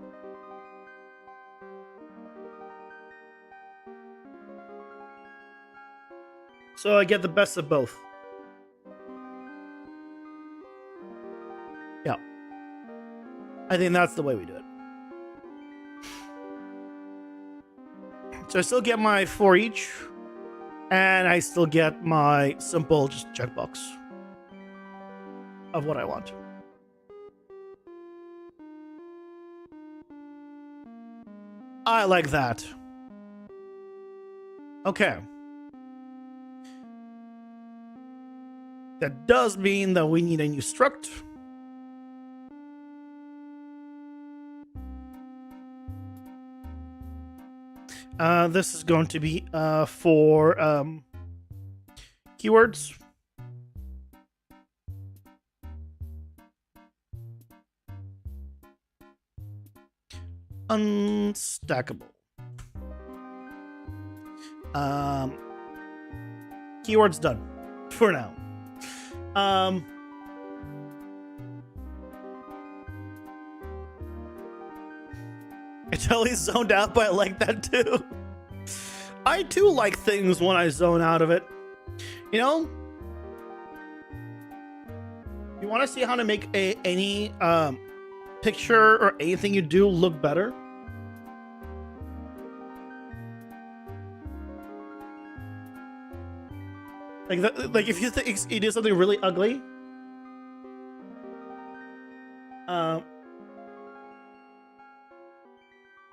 S2: So I get the best of both. Yeah. I think that's the way we do it. So I still get my for each, and I still get my simple just checkbox of what I want. I like that. Okay. That does mean that we need a new struct. This is going to be for keywords. Unstackable. Keywords done for now. I totally zoned out, but I like that too. I too like things when I zone out of it. You know, you want to see how to make any picture or anything you do look better? Like if you think you do something really ugly,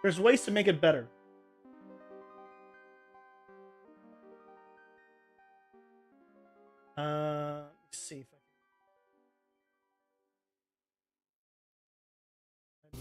S2: there's ways to make it better. Let's see if I can.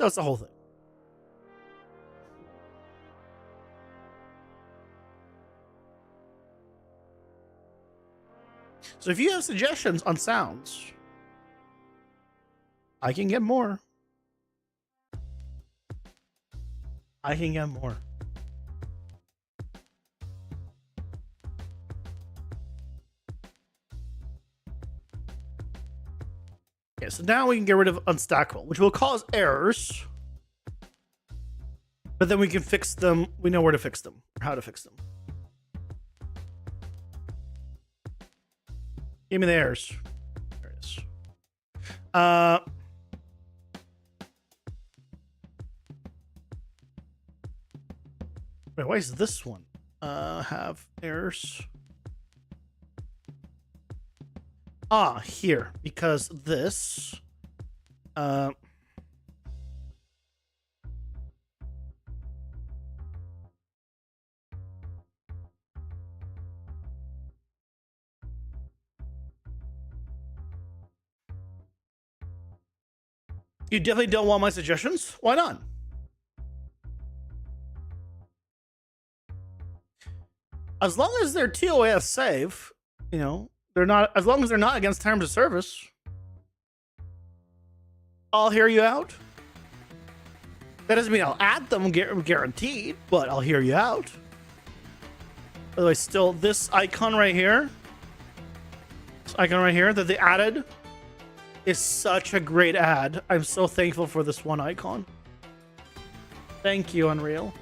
S2: that's the whole thing. So if you have suggestions on sounds, I can get more. I can get more. Okay, so now we can get rid of unstackable, which will cause errors. But then we can fix them. We know where to fix them, or how to fix them. Give me the errors. There it is. Wait, why is this one have errors? Here, because this you definitely don't want my suggestions? Why not? As long as they're TOS safe, you know, they're not, as long as they're not against terms of service, I'll hear you out. That doesn't mean I'll add them guaranteed, but I'll hear you out. By the way, still, this icon right here, that they added is such a great ad. I'm so thankful for this one icon. Thank you, Unreal.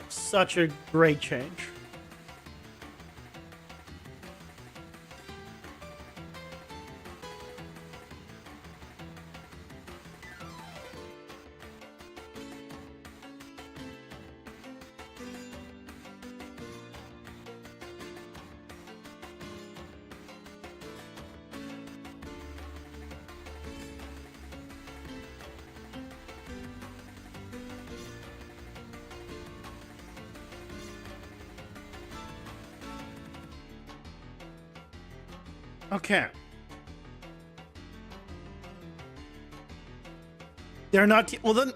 S2: Such a great change. Okay. They're not... well, then,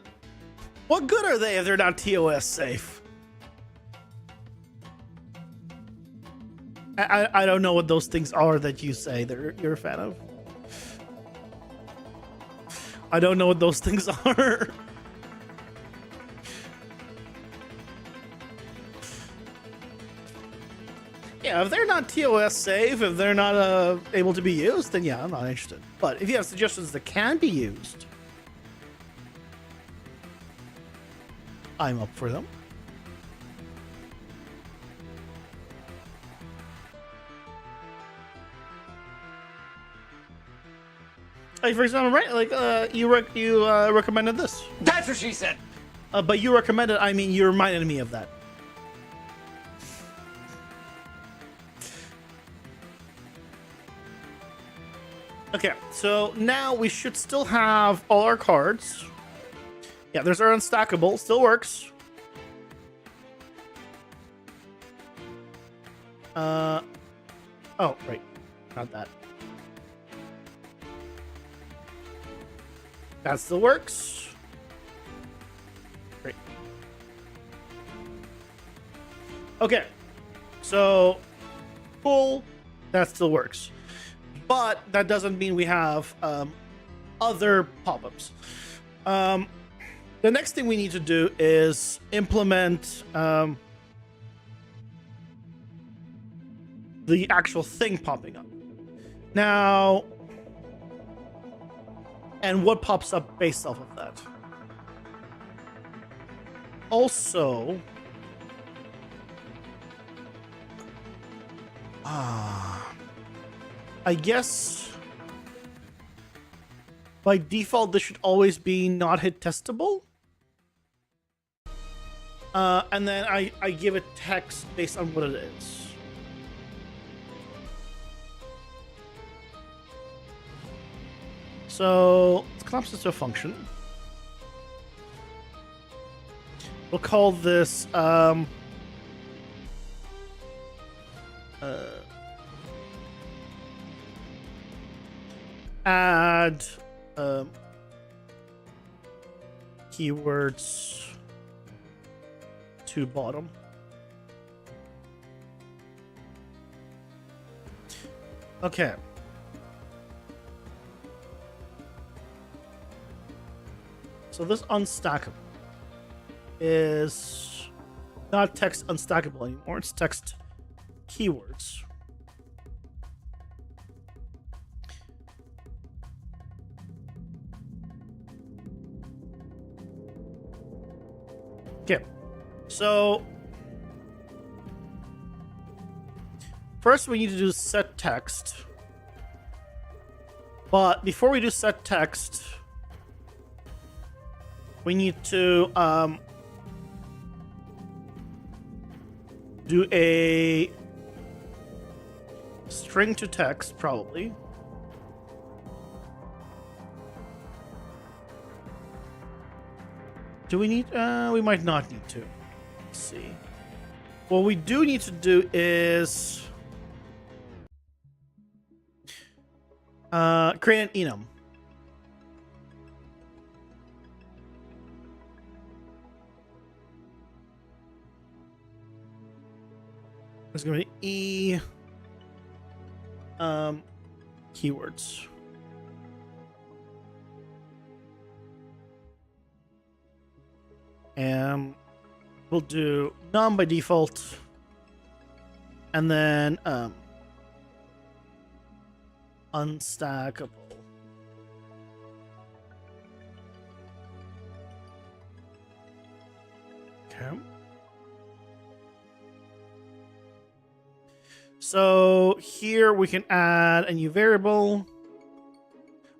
S2: what good are they if they're not TOS safe? I don't know what those things are that you say you're a fan of. I don't know what those things are. Yeah, if they're not TOS safe, if they're not able to be used, then yeah, I'm not interested. But if you have suggestions that can be used, I'm up for them. Like, for example, right? Like, you recommended this.
S3: That's what she said.
S2: But you recommended, I mean, you reminded me of that. Okay, so now we should still have all our cards. Yeah, there's our unstackable, still works. Oh, right, not that. That still works. Great. Okay, so full, that still works. But that doesn't mean we have other pop-ups. The next thing we need to do is implement the actual thing popping up. Now, and what pops up based off of that. Also, I guess by default this should always be not hit testable. And then I give it text based on what it is. So let's collapse this to a function. We'll call this add keywords to bottom. Okay. So this unstackable is not text unstackable anymore. It's text keywords. Okay. So first we need to do set text. But before we do set text, we need to do a string to text, probably. Do we need? We might not need to. Let's see. What we do need to do is create an enum. It's going to be E keywords. And we'll do none by default. And then unstackable. Okay. So here we can add a new variable.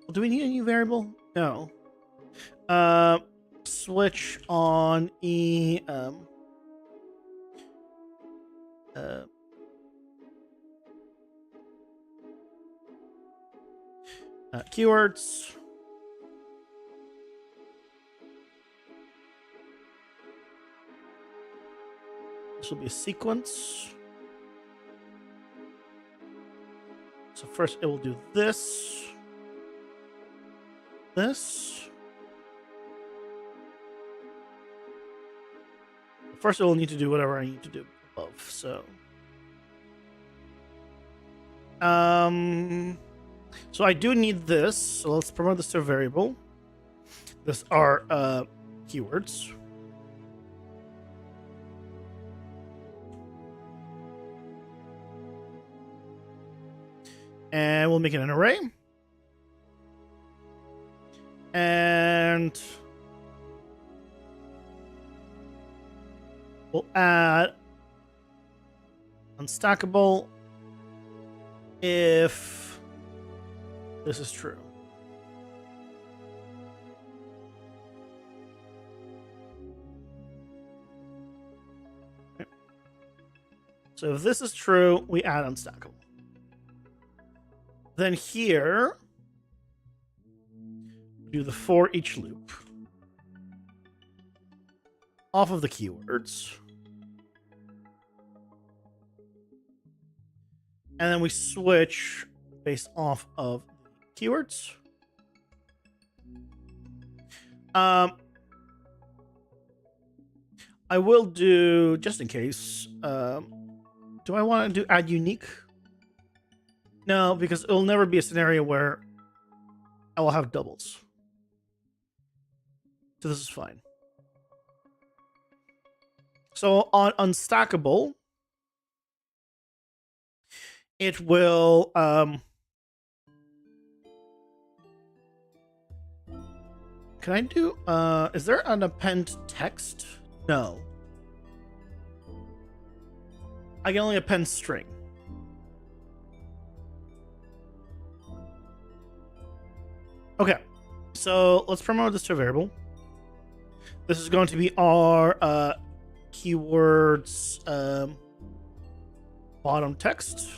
S2: Well, do we need a new variable? No. Switch on E keywords. This will be a sequence. So first it will do this. First it will need to do whatever I need to do above, so. So I do need this, so let's promote this to a variable. This are keywords. And we'll make it an array. And we'll add unstackable if this is true. Okay. So if this is true, we add unstackable. Then here, do the for each loop off of the keywords. And then we switch based off of the keywords. I will do, just in case, do I want to do add unique? No, because it'll never be a scenario where I will have doubles. So this is fine. So on unstackable, it will can I do is there an append text? No. I can only append string. Okay, so let's promote this to a variable. This is going to be our keywords bottom text.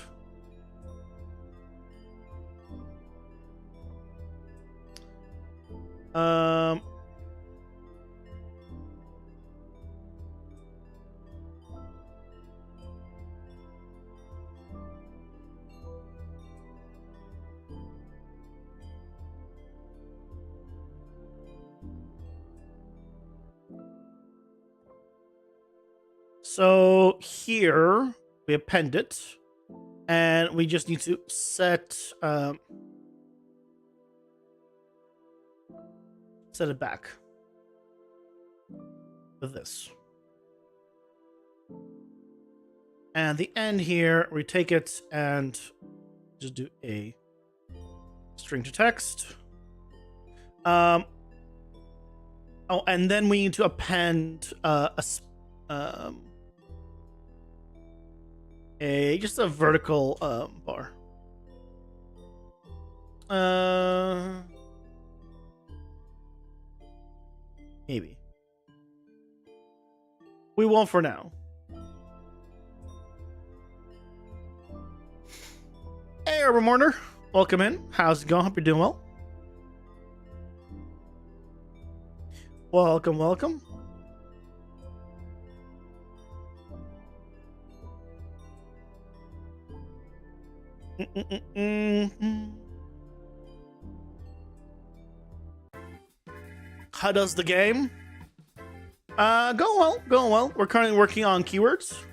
S2: So here we append it, and we just need to set it back with this. And the end here, we take it and just do a string to text. Oh, and then we need to append just a vertical bar. Maybe. We won't for now. Hey, Urban Mortar. Welcome in. How's it going? Hope you're doing well. Welcome, welcome. How does the game? Going well, going well. We're currently working on keywords.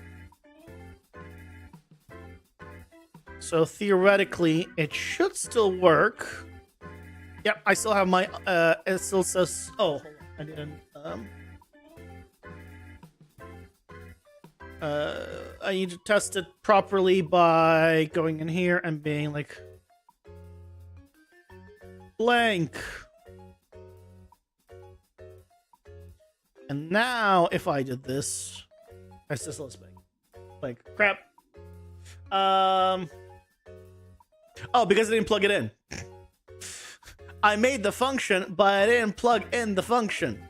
S2: So theoretically, it should still work. Yep, I still have my, it still says, oh, hold on, I didn't, I need to test it properly by going in here and being like, blank. And now, if I did this, that's just let's make, like, crap. Oh, because I didn't plug it in. I made the function, but I didn't plug in the function.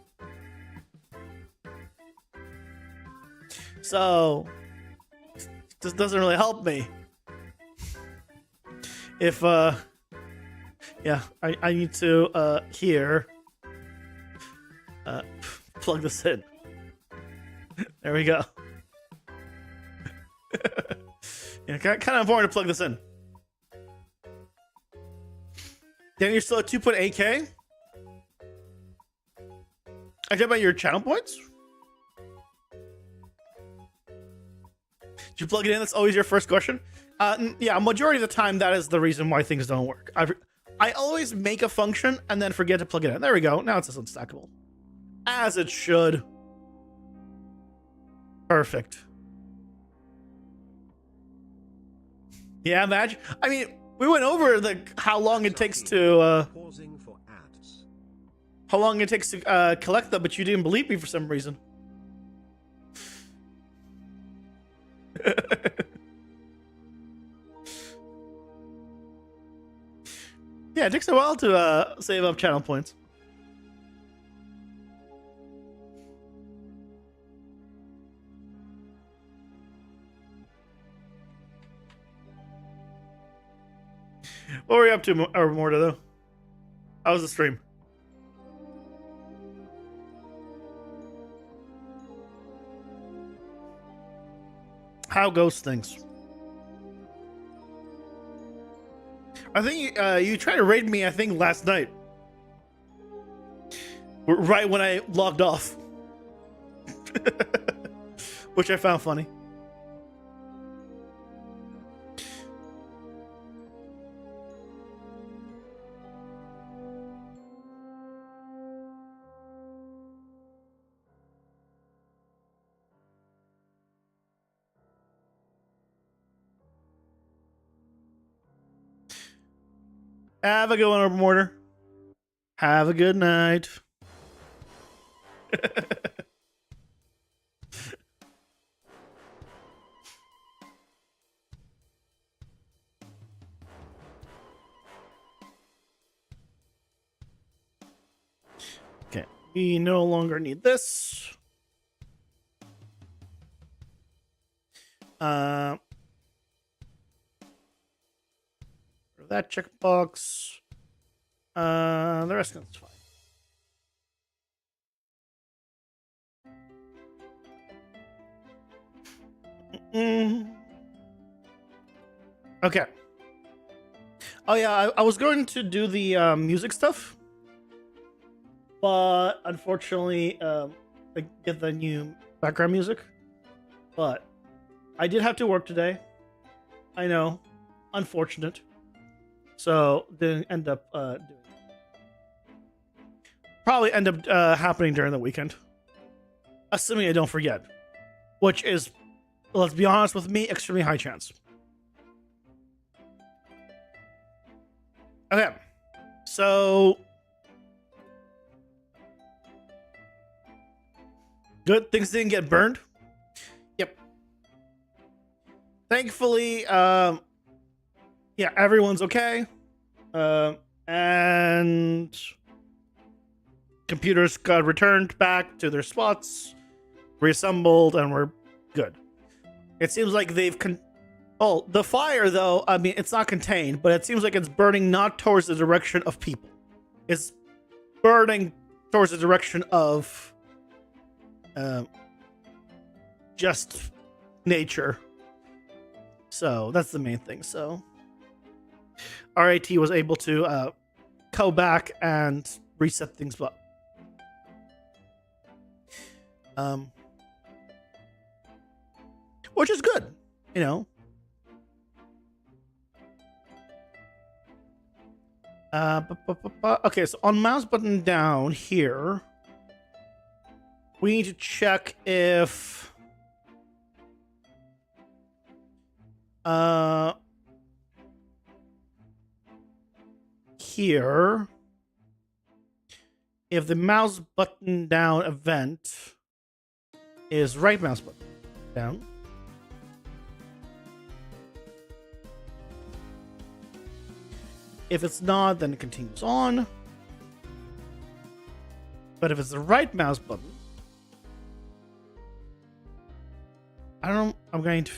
S2: So, this doesn't really help me. If, yeah, I need to, here, plug this in. There we go. Yeah, kind of important to plug this in. Then you're still at 2.8K? I talk about your channel points? Did you plug it in? That's always your first question. Yeah, majority of the time, that is the reason why things don't work. I always make a function and then forget to plug it in. There we go. Now it's just unstackable. As it should. Perfect. Yeah, imagine. I mean, we went over the how long it takes to
S1: Pausing for ads.
S2: how long it takes to collect them, but you didn't believe me for some reason. Yeah, it takes a while to save up channel points. What were you up to, Morta, though? How was the stream? How goes things? I think you tried to raid me, I think, last night. Right when I logged off. Which I found funny. Have a good one, Urban Mortar. Have a good night. Okay, we no longer need this. That checkbox. The rest of it's fine. Okay. Oh yeah, I was going to do the music stuff, but unfortunately, I get the new background music, but I did have to work today. I know, unfortunate. So didn't end up doing it. Probably end up happening during the weekend, assuming I don't forget, which is, let's be honest with me, extremely high chance. Okay, so good things didn't get burned. Yep. Thankfully, yeah, everyone's okay, and computers got returned back to their spots, reassembled, and we're good. It seems like they've oh, the fire, though, I mean, it's not contained, but it seems like it's burning not towards the direction of people. It's burning towards the direction of just nature. So that's the main thing. So RAT was able to go back and reset things up. Which is good, you know. Okay, so on mouse button down here, we need to check if here, if the mouse button down event is right mouse button down. If it's not, then it continues on. But if it's the right mouse button, I don't know. I'm going to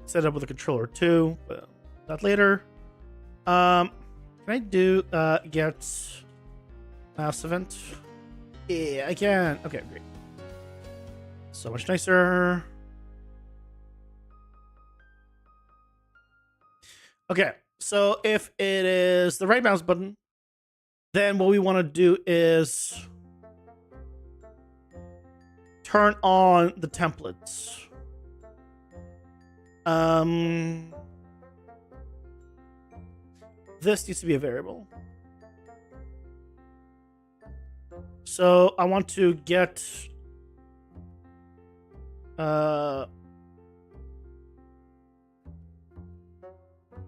S2: set it up with a controller too, but that later. Can I do get mouse event? Yeah, I can. Okay, great. So much nicer. Okay. So if it is the right mouse button, then what we want to do is turn on the templates. This needs to be a variable. So I want to get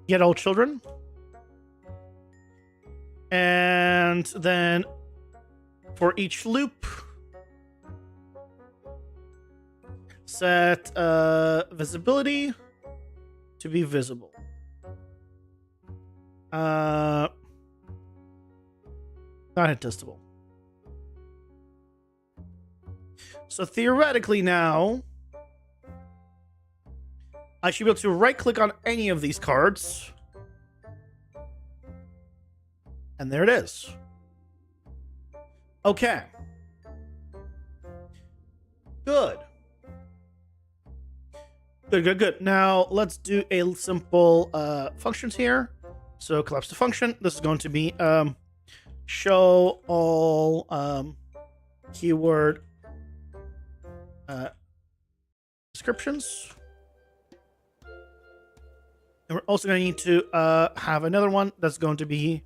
S2: get all children, and then for each loop set visibility to be visible. Not hit testable. So theoretically now I should be able to right click on any of these cards. And there it is. Okay. Good. Good. Now let's do a simple functions here. So collapse the function. This is going to be show all keyword descriptions. And we're also going to need to have another one that's going to be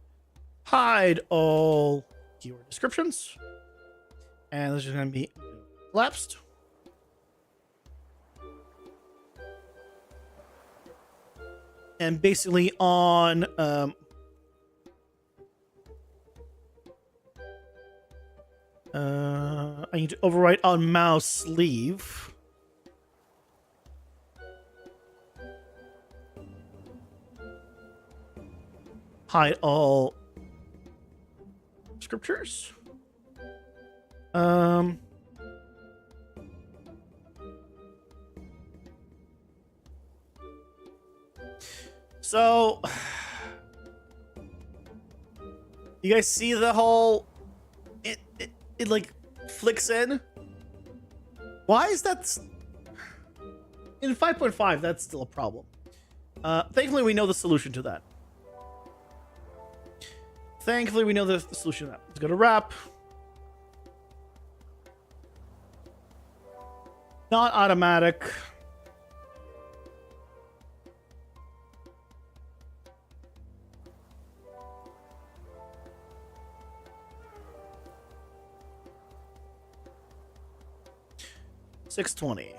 S2: hide all keyword descriptions. And this is going to be collapsed. And basically on I need to overwrite on mouse sleeve. Hide all scriptures. So you guys see the whole it like flicks in? Why is that in 5.5? That's still a problem. Thankfully we know the solution to that. Let's go to wrap. Not automatic. 620.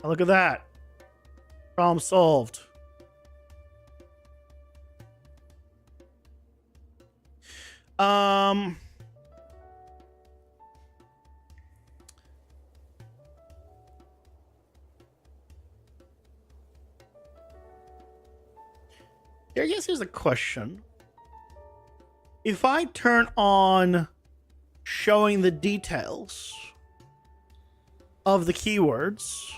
S2: Oh, look at that. Problem solved. I guess here's a question. If I turn on showing the details of the keywords,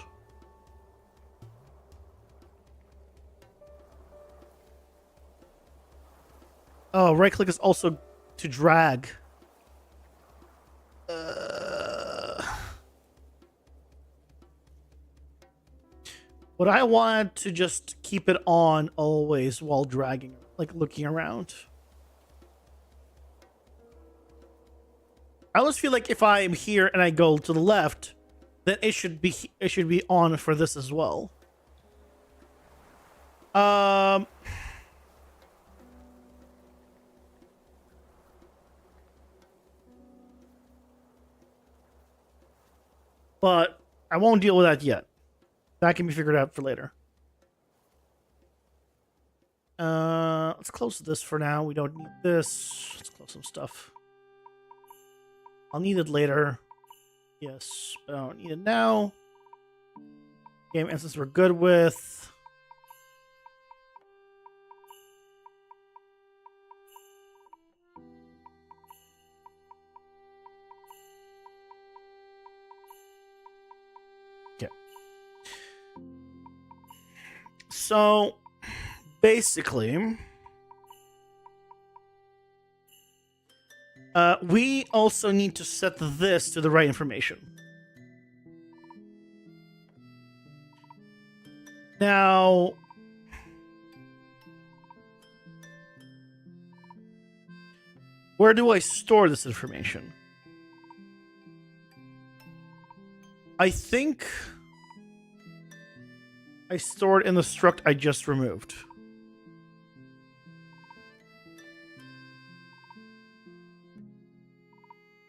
S2: oh, right click is also to drag. Would I want to just keep it on always while dragging, like looking around? I always feel like if I am here and I go to the left, then it should be on for this as well. But I won't deal with that yet. That can be figured out for later. Let's close this for now. We don't need this. Let's close some stuff. I'll need it later. Yes, but I don't need it now. Game instance we're good with. Okay. So, basically, we also need to set this to the right information. Now, where do I store this information? I think I store it in the struct I just removed.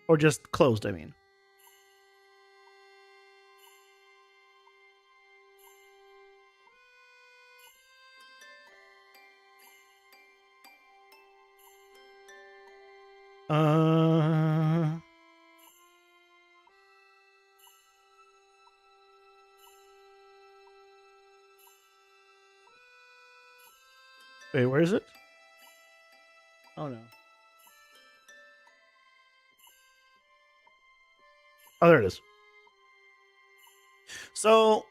S2: Or just closed, I mean. Wait, where is it? Oh, no. Oh, there it is. So,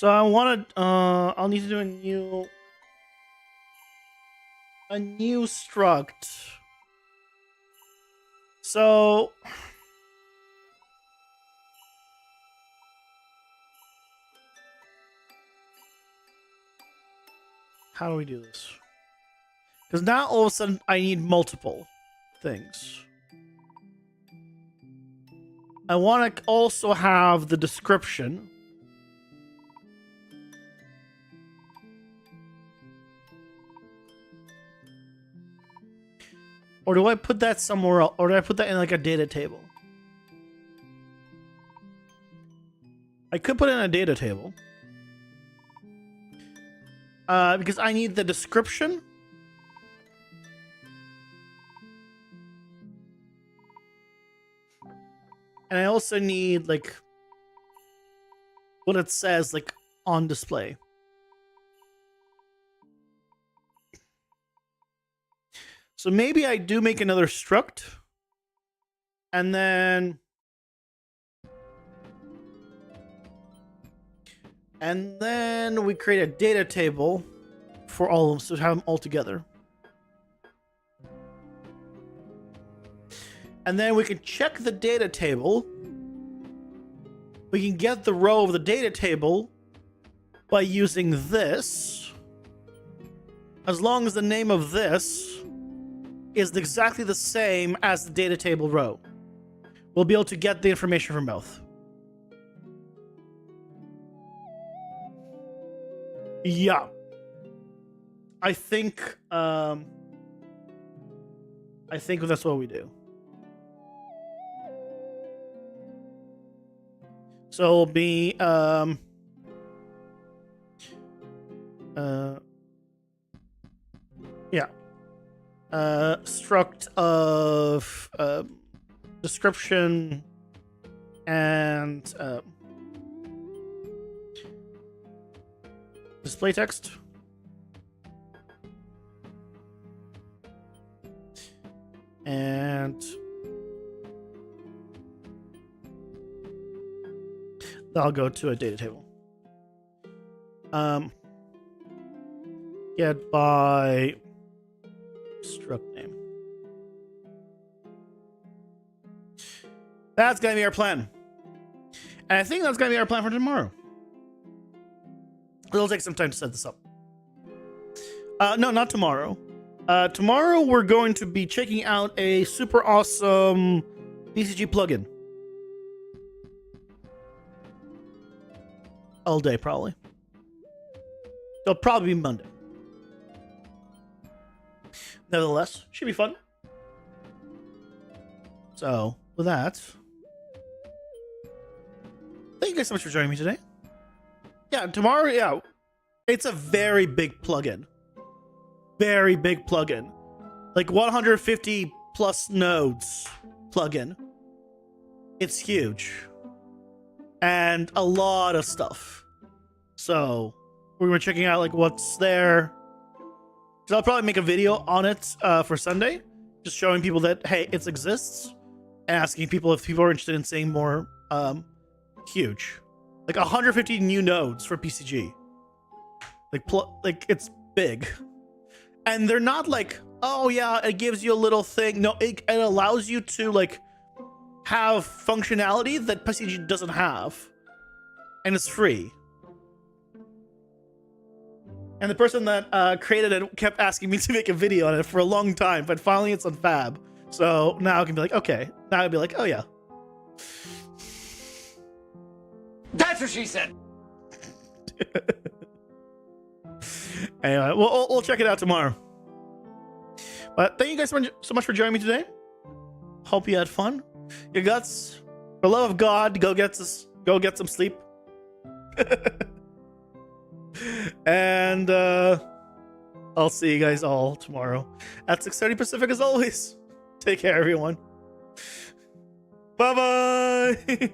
S2: I want to. I'll need to do a new struct. So, how do we do this? Because now all of a sudden I need multiple things. I want to also have the description. Or do I put that somewhere else? Or do I put that in like a data table? I could put it in a data table. Because I need the description. And I also need, like, what it says, like, on display. So maybe I do make another struct. And then... we create a data table for all of them, so have them all together. And then we can check the data table. We can get the row of the data table by using this. As long as the name of this is exactly the same as the data table row, we'll be able to get the information from both. Yeah. I think that's what we do. So it'll be yeah. Struct of description and display text. And I'll go to a data table. Get by struct name. That's gonna be our plan. And I think that's gonna be our plan for tomorrow. It'll take some time to set this up. No, not tomorrow. Tomorrow we're going to be checking out a super awesome BCG plugin. All day, probably. It'll probably be Monday. Nevertheless, should be fun. So, with that, thank you guys so much for joining me today. Yeah, tomorrow, yeah, it's a very big plugin. Very big plugin. Like 150 plus nodes plugin. It's huge. And a lot of stuff. So, we're going to be checking out like what's there. So I'll probably make a video on it for Sunday, just showing people that, hey, it exists, and asking people if people are interested in seeing more. Huge, like 150 new nodes for PCG. Like it's big, and they're not like, oh yeah, it gives you a little thing. No, it allows you to like have functionality that PCG doesn't have, and it's free. And the person that created it kept asking me to make a video on it for a long time, but finally it's on Fab. So now I can be like, okay. Now I'd be like, oh yeah.
S3: That's what she said.
S2: Anyway, we'll check it out tomorrow. But thank you guys so much for joining me today. Hope you had fun. Your guts, for the love of God, go get some sleep. And I'll see you guys all tomorrow at 6:30 Pacific as always. Take care, everyone. Bye-bye.